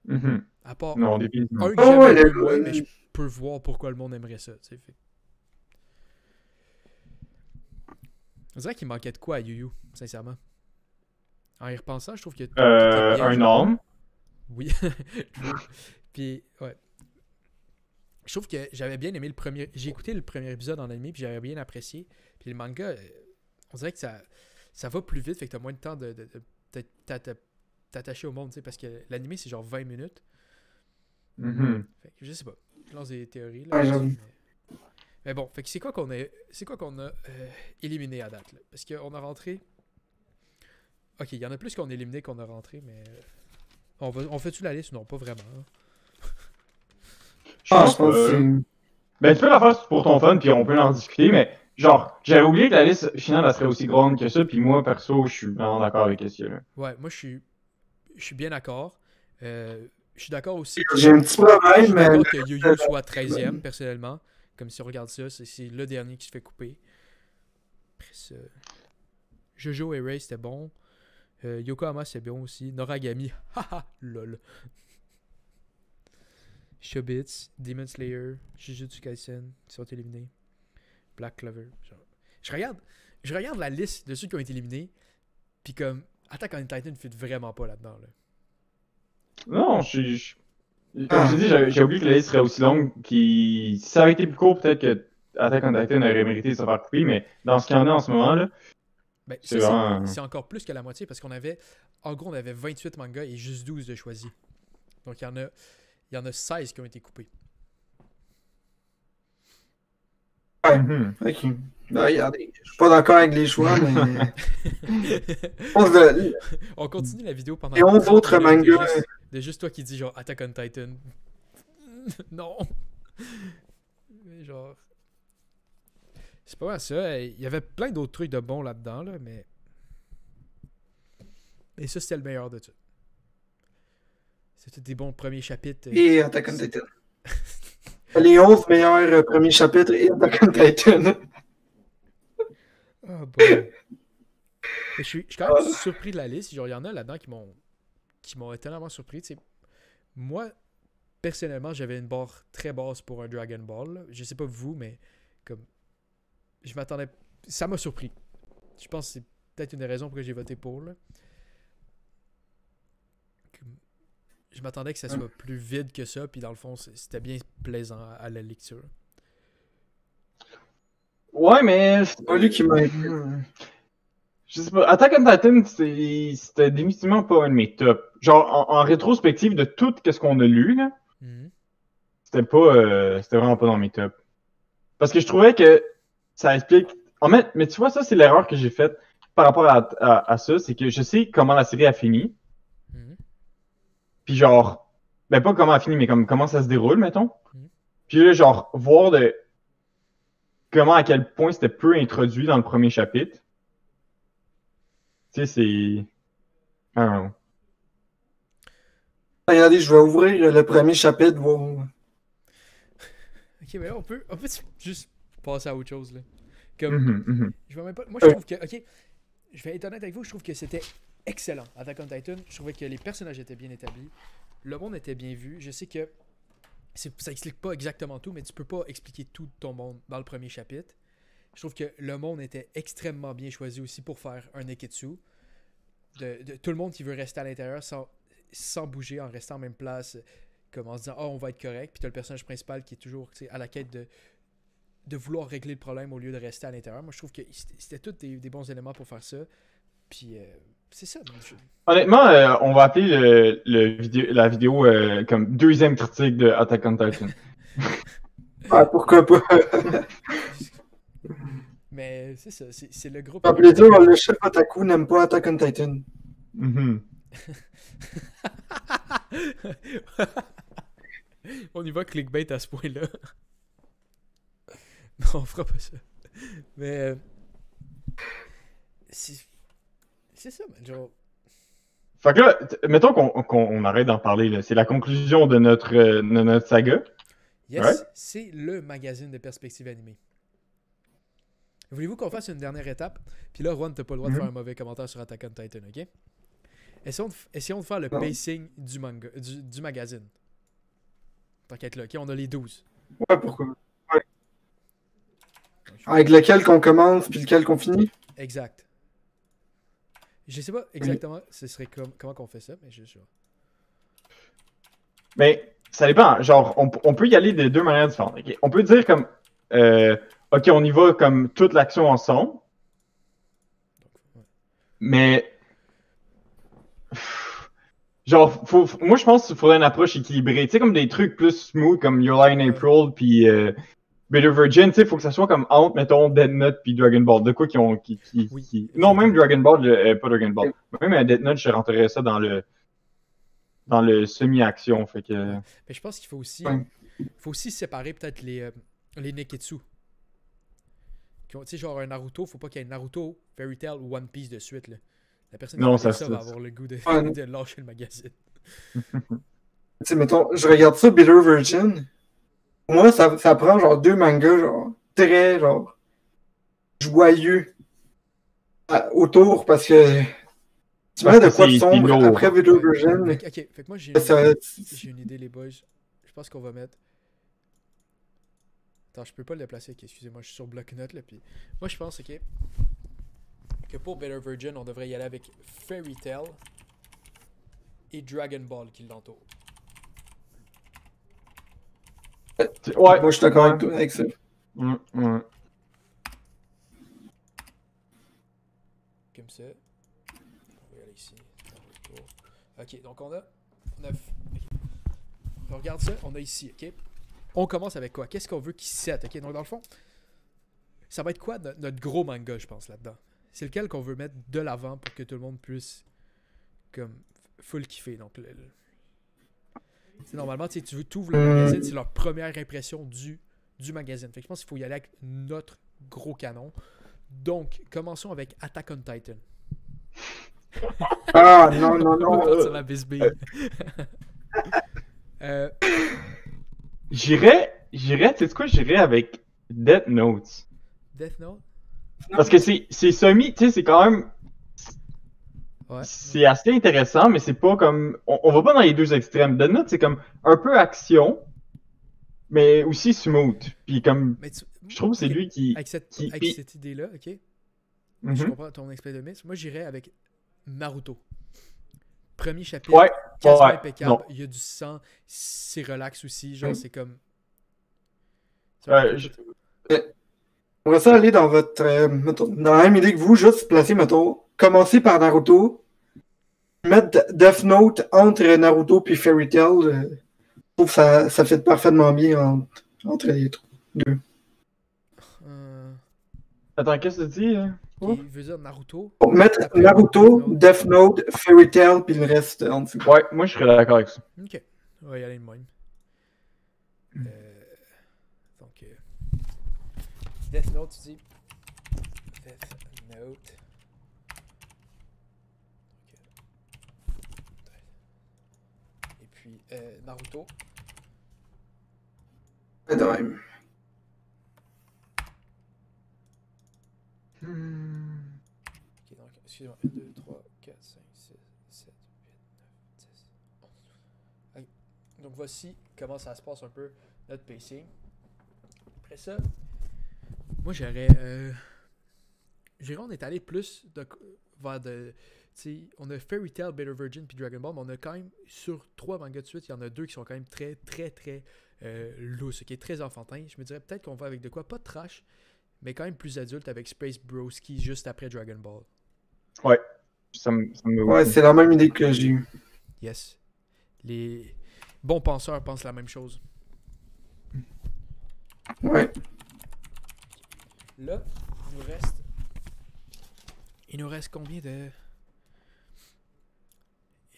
Mhm. À part Non, définitivement. un que Ah j'aime ouais, un peu le- moins, mais je peux voir pourquoi le monde aimerait ça, tu sais. Fait. On dirait qu'il manquait de quoi à Yu Yu, sincèrement. En y repensant, je trouve que tout est bien, Un genre. homme. Oui. Puis, ouais. Je trouve que j'avais bien aimé le premier. J'ai écouté le premier épisode en anime, puis j'avais bien apprécié. Puis le manga, on dirait que ça va plus vite, fait que t'as moins de temps de t'attacher au monde, tu sais, parce que l'anime, c'est genre 20 minutes. Fait que je sais pas. Je lance des théories, là. Ouais, j'avoue. Mais bon, fait que c'est quoi qu'on a éliminé à date, là? Parce qu'on a rentré. Ok, il y en a plus qu'on a éliminé qu'on a rentré, mais. On fait-tu la liste? Non, pas vraiment. Hein. Je pense que c'est... Ben, tu peux la faire pour ton fun, puis on peut en discuter, mais genre, j'avais oublié que la liste finale, elle serait aussi grande que ça, puis moi, perso, je suis vraiment d'accord avec ce qu'il y a là. Ouais, moi, je suis bien d'accord. Je suis d'accord aussi. J'ai un petit Je problème, suis mais... d'accord que Yu-Yu soit 13e, personnellement. Comme si on regarde ça, c'est le dernier qui se fait couper. Après ça. Jojo et Ray, c'était bon. Yokohama, c'est bon aussi. Noragami, haha, lol. Shobits, Demon Slayer, Jujutsu Kaisen, qui sont éliminés. Black Clover. Genre. Je regarde la liste de ceux qui ont été éliminés. Puis comme, Attack on Titan ne fit vraiment pas là-dedans. Là. Non, comme je t'ai dit, j'ai oublié que la liste serait aussi longue, puis si ça avait été plus court, peut-être que Attack on Titan aurait mérité de se faire couper, mais dans ce qu'il y en a en ce moment, là, Ben, c'est vraiment... c'est encore plus que la moitié parce qu'on avait, en gros, on avait 28 mangas et juste 12 de choisis. Donc il y en a 16 qui ont été coupés. Ouais, ok. Ben, regardez, je suis pas d'accord avec les choix, mais... Je pense que On continue la vidéo pendant les 11 autres mangas... de juste toi qui dis genre Attack on Titan. Non. Mais genre... C'est pas mal ça. Il y avait plein d'autres trucs de bons là-dedans, là, mais... Et ça, c'était le meilleur de tout. C'était des bons premiers chapitres. Et Attack on Titan. Les 11 meilleurs premiers chapitres et Attack on Titan. Ah bon. Je suis quand même surpris de la liste. Genre, il y en a là-dedans qui m'ont étonnamment surpris. T'sais, moi, personnellement, j'avais une barre très basse pour un Dragon Ball. Là. Je sais pas vous, mais comme je m'attendais. Ça m'a surpris. Je pense que c'est peut-être une des raisons pour que j'ai voté pour. Là. Je m'attendais que ça soit plus vide que ça, puis dans le fond, c'était bien plaisant à la lecture. Ouais, mais... C'est pas lui qui m'a... Je sais pas, Attack on Titan, c'était définitivement pas un de mes tops. Genre, en rétrospective de tout ce qu'on a lu, là, c'était vraiment pas dans mes tops. Parce que je trouvais que ça explique... En fait, mais tu vois, ça, c'est l'erreur que j'ai faite par rapport à ça, c'est que je sais comment la série a fini. Puis genre, ben pas comment elle a fini, mais comment ça se déroule, mettons. Puis là, genre, voir comment, à quel point c'était peu introduit dans le premier chapitre. Tu sais, c'est... Ah, Regardez, je vais ouvrir le premier chapitre, voir... Ok, mais là, on peut juste passer à autre chose, là. Comme, je vois même pas... Moi, je trouve que... Ok, je vais être honnête avec vous, je trouve que c'était excellent. Attack on Titan, je trouvais que les personnages étaient bien établis. Le monde était bien vu. Je sais que ça explique pas exactement tout, mais tu peux pas expliquer tout de ton monde dans le premier chapitre. Je trouve que le monde était extrêmement bien choisi aussi pour faire un Neketsu. De tout le monde qui veut rester à l'intérieur sans bouger, en restant en même place, comme en se disant « Oh, on va être correct ». Puis tu as le personnage principal qui est toujours à la quête de vouloir régler le problème au lieu de rester à l'intérieur. Moi, je trouve que c'était tous des bons éléments pour faire ça. Puis c'est ça. Honnêtement, on va appeler la vidéo comme deuxième critique de Attack on Titan. Ah, pourquoi pas? Mais c'est ça, c'est le groupe. Appelez ça, le chef Otaku n'aime pas Attack on Titan. On y va clickbait à ce point-là. Non, on fera pas ça. Mais c'est ça, man. Genre... Fait que là, mettons qu'on arrête d'en parler. Là. C'est la conclusion de notre saga. Yes, ouais? C'est le magazine de perspective animée. Voulez-vous qu'on fasse une dernière étape? Puis là, Juan, t'as pas le droit de faire un mauvais commentaire sur Attack on Titan, ok? Essayons de faire le pacing du manga, du magazine. T'inquiète là, ok? On a les 12. Ouais, pourquoi? Ouais. Avec lequel qu'on commence puis lequel qu'on finit? Exact. Je sais pas exactement ce serait comment qu'on fait ça, mais je sais pas. Mais Ça dépend. Genre, on peut y aller de deux manières différentes. Ok? On peut dire comme, ok, on y va comme toute l'action ensemble, mais genre, moi je pense qu'il faudrait une approche équilibrée. Tu sais, comme des trucs plus smooth comme Your Lie in April, puis Bitter Virgin, tu sais, faut que ça soit comme entre, mettons, Death Note puis Dragon Ball. De quoi qui ont. Oui. Non, même Dragon Ball, pas Dragon Ball. Même Death Note, je rentrerais ça dans le semi-action. Fait que. Mais je pense qu'il Ouais. faut aussi séparer peut-être les Neketsu. Tu sais, genre un Naruto, faut pas qu'il y ait un Naruto, Fairy Tail ou One Piece de suite. Là. La personne qui Non, fait ça, ça va avoir le goût de, Ouais. de lâcher le magazine. Tu sais, mettons, je regarde ça, Bitter Virgin. Pour moi, ça prend genre 2 mangas, genre, très, genre, joyeux autour parce que tu Parce mets de que quoi de c'est sombre lourd. après Bitter Virgin. Ok, fait que moi j'ai une idée, les boys. Je pense qu'on va mettre. Attends, je peux pas le déplacer. Ok, excusez-moi, je suis sur bloc-notes là. Puis moi je pense, ok, que pour Better Virgin, on devrait y aller avec Fairy Tail et Dragon Ball qui l'entoure. Ouais. Moi, je suis d'accord avec toi avec ça. Ouais. Comme ça. On va y aller ici. Ok, donc on a 9. On regarde ça, on a ici, ok? On commence avec quoi? Qu'est-ce qu'on veut qu'il set, ok? Donc dans le fond, ça va être quoi notre gros manga, je pense, là-dedans? C'est lequel qu'on veut mettre de l'avant pour que tout le monde puisse, comme, full kiffer. Donc, normalement, tu ouvres le magazine, c'est leur première impression du magazine. Fait que je pense qu'il faut y aller avec notre gros canon. Donc, commençons avec Attack on Titan. Ah, non, non, On va non. sur la bisbille. J'irais, tu sais quoi, j'irais avec Death Note. Death Note? Parce que c'est semi, tu sais, c'est quand même. Ouais. C'est assez intéressant, mais c'est pas comme. On va pas dans les deux extrêmes. Death Note, c'est comme un peu action, mais aussi smooth. Puis comme. Mais Je trouve que c'est ok, lui qui. Avec qui- cette idée-là, ok? Mhm. Je comprends ton explain de miss. Moi, j'irais avec Naruto. Premier chapitre, Ouais, quasiment ouais, impeccable. non. Il y a du sang, c'est relax aussi. Genre, c'est comme. Je- On va ça aller dans votre, mettons, dans la même idée que vous, juste placer, mettons, commencer par Naruto, mettre Death Note entre Naruto puis Fairy Tail. Je trouve que ça fait parfaitement bien entre les deux. Attends, qu'est-ce que tu dis? Qui veut dire Naruto. Pour mettre Après, Naruto, Death Note, Fairy Tail, puis le reste en dessous. Ouais, moi je serais d'accord avec ça. Ok. On va y aller de même. Donc, Death Note, tu dis. Death Note. Et puis, Naruto. De même. Ok, donc, excusez-moi. 1, 2, 3, 4, 5, 6, 7, 8, 9, 10, 11. Ok. Donc, voici comment ça se passe un peu notre pacing. Après ça, moi j'aurais. On est allé plus vers de. T'sais, on a Fairy Tail, Bitter Virgin puis Dragon Ball, mais on a quand même sur 3 mangas de suite, il y en a 2 qui sont quand même très loose, qui est très enfantin. Je me dirais peut-être qu'on va avec de quoi, pas de trash, mais quand même plus adulte avec Space Broski juste après Dragon Ball. Ouais, ça me Ouais, c'est la même idée que j'ai eue. Yes. Les bons penseurs pensent la même chose. Ouais. Là, il nous reste combien de.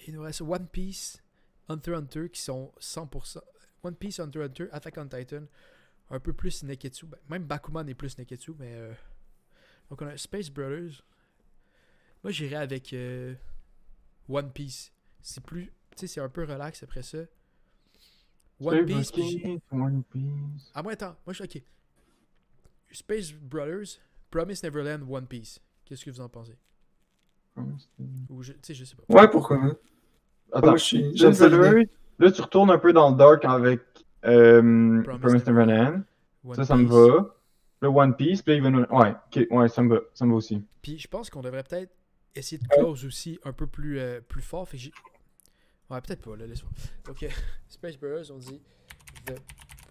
Il nous reste One Piece, Hunter x Hunter qui sont 100%. One Piece, Hunter x Hunter, Attack on Titan, un peu plus Neketsu. Ben, même Bakuman est plus Neketsu, mais. Donc on a Space Brothers. Moi j'irais avec One Piece. C'est plus. Tu sais, c'est un peu relax après ça. One Piece. One Piece. Ah, moi, attends. Moi, ok. Space Brothers, Promise Neverland, One Piece. Qu'est-ce que vous en pensez? Ou tu sais, je sais pas. Ouais, pourquoi pas. Attends, Moi, j'aime ça l'idée. là tu retournes un peu dans le dark avec Promise Neverland. Ça me va. Le One Piece, puis Even... Ouais, ok, ouais, ça me va aussi. Puis je pense qu'on devrait peut-être essayer de close aussi un peu plus fort. Fait que Ouais, peut-être pas, là, laisse-moi. Ok, Space Bros, on dit The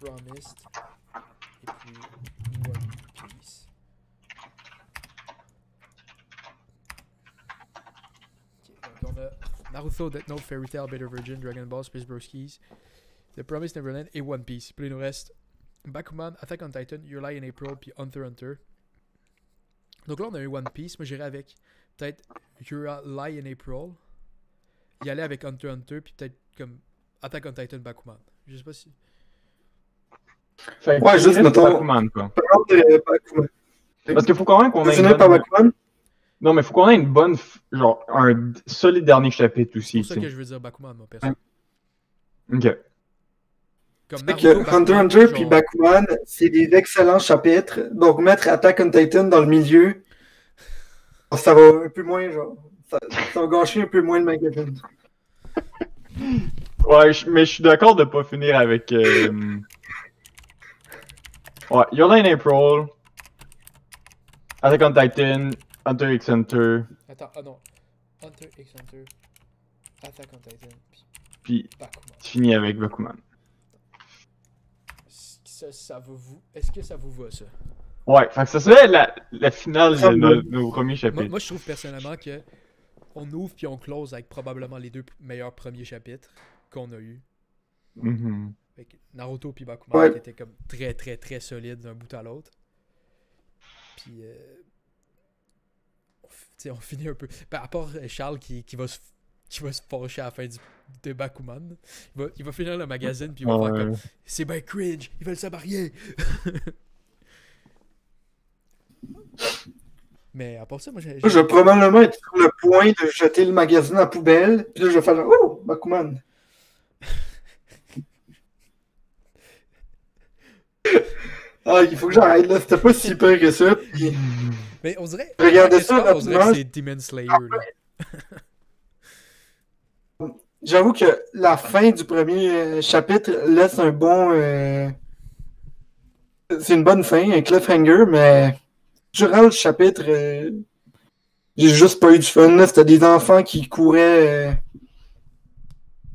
Promised. Et puis One Piece. Ok, donc on a Naruto, Death Note, Fairy Tail, Bitter Virgin, Dragon Ball, Space Broskies, The Promised Neverland et One Piece. Puis il nous reste Bakuman, Attack on Titan, Your Lie in April, puis Hunter x Hunter. Donc là, on a eu One Piece. Moi, j'irais avec peut-être Your Lie in April. Y aller avec Hunter x Hunter, puis peut-être comme Attack on Titan, Bakuman. Je sais pas si. Fait que Ouais, juste reste mettons- Bakuman, quoi. Bakuman. Parce qu'il faut quand même qu'on ait Continuez une par bonne... Bakuman. Non, mais faut qu'on ait une bonne... Genre, un solide dernier chapitre C'est aussi, pour ça tu que sais. je veux dire Bakuman, moi, perso. Ok. Comme Fait Naruto, que Hunter x Bakuman, Hunter genre- puis Bakuman, c'est des excellents chapitres. Donc mettre Attack on Titan dans le milieu, ça va un peu moins, genre. Ça va gâcher un peu moins le magazine. Ouais, mais je suis d'accord de pas finir avec... Ouais, Your Lie in April, Attack on Titan, Hunter x Hunter, Attends, ah non. Hunter x Hunter, Attack on Titan, puis puis Bakuman. tu finis avec Bakuman. Est-ce que ça vous va, ça? Ouais, fait que ça serait la finale de nos premiers Moi, chapitres. moi, je trouve personnellement que on ouvre puis on close avec probablement les deux meilleurs premiers chapitres qu'on a eu. Mhm. Avec Naruto puis Bakuman Ouais. qui étaient comme très très très solides d'un bout à l'autre. Puis on finit un peu. Ben, à part Charles qui va se fâcher à la fin de Bakuman. Il va finir le magazine puis il va faire comme c'est ben cringe, ils veulent se marier. Mais à part ça, moi j'ai. Moi, je vais probablement être sur le point de jeter le magazine à la poubelle. Puis là, je vais faire genre, oh, Bakuman. Ah, il faut que j'arrête là. C'était pas si peur que ça. Puis... Mais on dirait. Regardez avec ça Escar, on dirait que rapidement. c'est Demon Slayer. Là. J'avoue que la fin du premier chapitre laisse un bon. C'est une bonne fin, un cliffhanger, mais durant le chapitre, j'ai juste pas eu du fun. Là. C'était des enfants qui couraient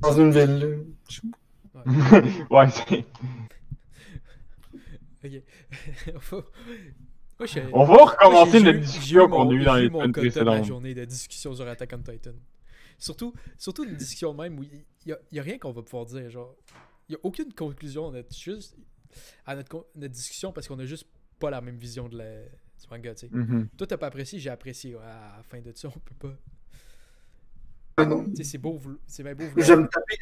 dans une ville. Là. Ouais, c'est... Ok. Moi, On va recommencer Moi, notre discussion qu'on a eue dans les mon semaines quota de la précédentes. journée de discussion sur Attack on Titan. Surtout une discussion de même où il y a rien qu'on va pouvoir dire. Genre, il y a aucune conclusion à notre discussion parce qu'on a juste pas la même vision du manga. Tu sais. Mhm. Toi, t'as pas apprécié, j'ai apprécié. À la fin de ça, on peut pas. Ah non. Tu sais, c'est beau, c'est bien beau. Je vais me taper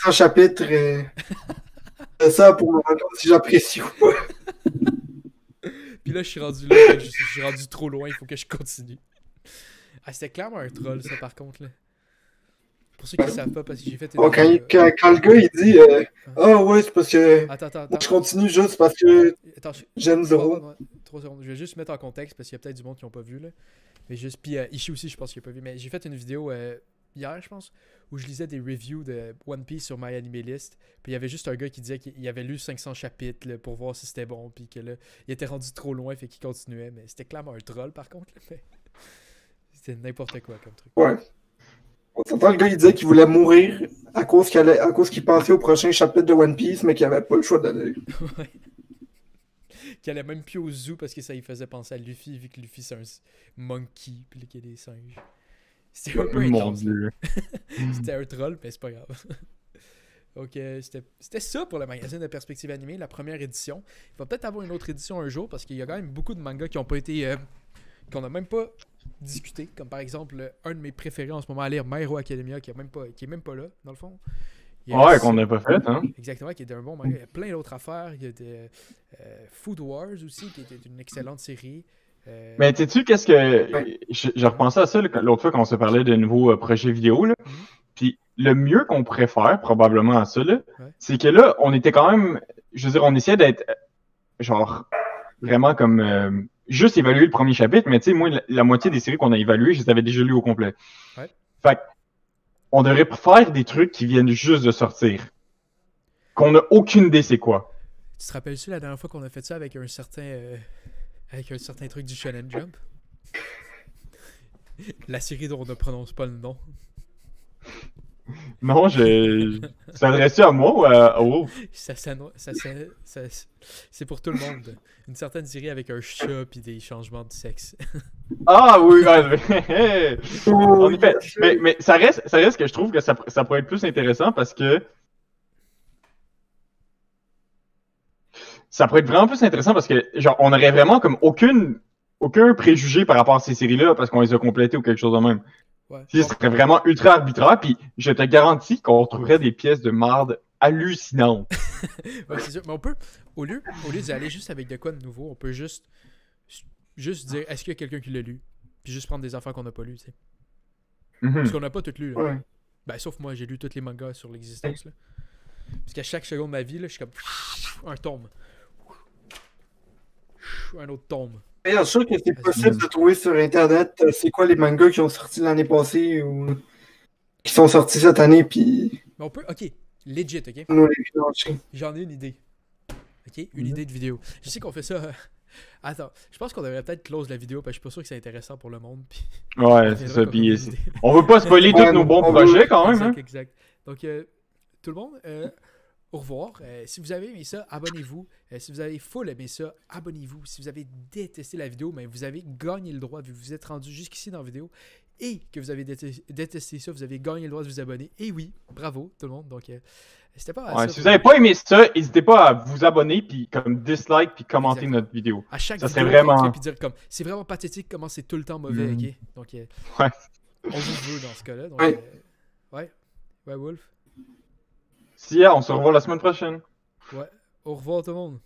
500 chapitres de ça pour me rendre compte si j'apprécie ou pas. Puis là, je suis rendu là, je suis rendu trop loin, il faut que je continue. Ah, c'était clairement un troll, ça, par contre, là. Pour ceux qui ne savent pas, parce que j'ai fait une Bon, quand le gars, il dit ah ouais, c'est parce que Attends. moi, je continue juste parce que Attends, j'aime Zoro. 3 secondes. Je vais juste mettre en contexte, parce qu'il y a peut-être du monde qui n'ont pas vu, là. Mais juste, puis Ishii aussi, je pense qu'il n'a pas vu. Mais j'ai fait une vidéo hier, je pense, où je lisais des reviews de One Piece sur My Anime List. Puis il y avait juste un gars qui disait qu'il avait lu 500 chapitres là, pour voir si c'était bon. Puis que là, il était rendu trop loin, fait qu'il continuait. Mais c'était clairement un troll, par contre. Là, mais... C'était n'importe quoi comme truc. Ouais. On s'entend, le gars, il disait qu'il voulait mourir à cause qu'il pensait au prochain chapitre de One Piece, mais qu'il avait pas le choix d'aller. Ouais. Qu'il allait même plus au zoo parce que ça lui faisait penser à Luffy, vu que Luffy c'est un monkey, puis qu'il y a des singes. C'était un peu Mon intense. dieu. C'était un troll, mais c'est pas grave. Donc, c'était ça pour le magazine de Perspective Animée, la première édition. Il va peut-être avoir une autre édition un jour parce qu'il y a quand même beaucoup de mangas qui ont pas été. Qu'on n'a même pas discuté. Comme par exemple, un de mes préférés en ce moment à lire, My Hero Academia, qui est même pas là, dans le fond. Il y a Ouais, qu'on n'a pas fait, hein. Exactement, qui était un bon manga. Il y a plein d'autres affaires. Il y a des Food Wars aussi, qui était une excellente série. Mais sais-tu qu'est-ce que... J'ai repensé à ça l'autre fois quand on se parlait de nouveaux projets vidéo, là. Puis le mieux qu'on pourrait faire, probablement à ça, là, c'est que là, on était quand même... Je veux dire, on essayait d'être, genre, vraiment comme... juste évaluer le premier chapitre, mais tu sais, moi, la moitié des séries qu'on a évaluées, je les avais déjà lues au complet. Ouais. Fait on devrait faire des trucs qui viennent juste de sortir. Qu'on n'a aucune idée c'est quoi. Tu te rappelles-tu la dernière fois qu'on a fait ça avec un certain truc du Shonen Jump? La série dont on ne prononce pas le nom. Non, tu t'adresses à moi ou à Wolf? C'est pour tout le monde. Une certaine série avec un chat puis des changements de sexe. Ah oui, ouais, Oh, en effet. yes. Mais ça reste que je trouve que ça pourrait être plus intéressant parce que ça pourrait être vraiment plus intéressant parce que genre on aurait vraiment comme aucun préjugé par rapport à ces séries-là parce qu'on les a complétées ou quelque chose de même. Ouais. Tu sais, ce serait vraiment ultra arbitraire, puis je te garantis qu'on retrouverait des pièces de marde hallucinantes. Ouais, c'est sûr. Mais on peut, au lieu d'aller juste avec de quoi de nouveau, on peut juste dire est-ce qu'il y a quelqu'un qui l'a lu? Puis juste prendre des affaires qu'on n'a pas lues, tu sais. Mhm. Parce qu'on n'a pas toutes lues, là. Ouais. Ben, sauf moi, j'ai lu tous les mangas sur l'existence, là. Parce qu'à chaque seconde de ma vie, là, je suis comme un tome. Un autre tome. D'ailleurs, je suis sûr que c'est possible de trouver sur Internet c'est quoi les mangas qui ont sorti l'année passée ou qui sont sortis cette année, puis Mais on peut, ok, legit, ok? nous les financer. J'en ai une idée. Ok? Une idée de vidéo. Je sais qu'on fait ça. Attends, je pense qu'on devrait peut-être close la vidéo parce que je suis pas sûr que c'est intéressant pour le monde. Puis Ouais, on c'est verra ça. quand Puis on a une idée. on veut pas spoiler Ouais, tous nos bons on projets veut- quand même. Hein? Exact. Donc, tout le monde, au revoir. Si vous avez aimé ça, abonnez-vous. Si vous avez full aimé ça, abonnez-vous. Si vous avez détesté la vidéo, mais vous avez gagné le droit, vu que vous êtes rendu jusqu'ici dans la vidéo, et que vous avez détesté ça, vous avez gagné le droit de vous abonner. Et oui, bravo tout le monde. Donc, c'était pas Ouais, ça si vous avez pas aimé ça, n'hésitez pas à vous abonner, puis comme dislike, puis commenter Exactement. notre vidéo. À chaque Ça vidéo, serait vraiment- puis dire comme c'est vraiment pathétique comment c'est tout le temps mauvais, ok? Donc, Ouais. on vous veut dans ce cas-là. Donc, Ouais. ouais, Wolf. Si, on se revoit la semaine prochaine. Ouais. Au revoir tout le monde.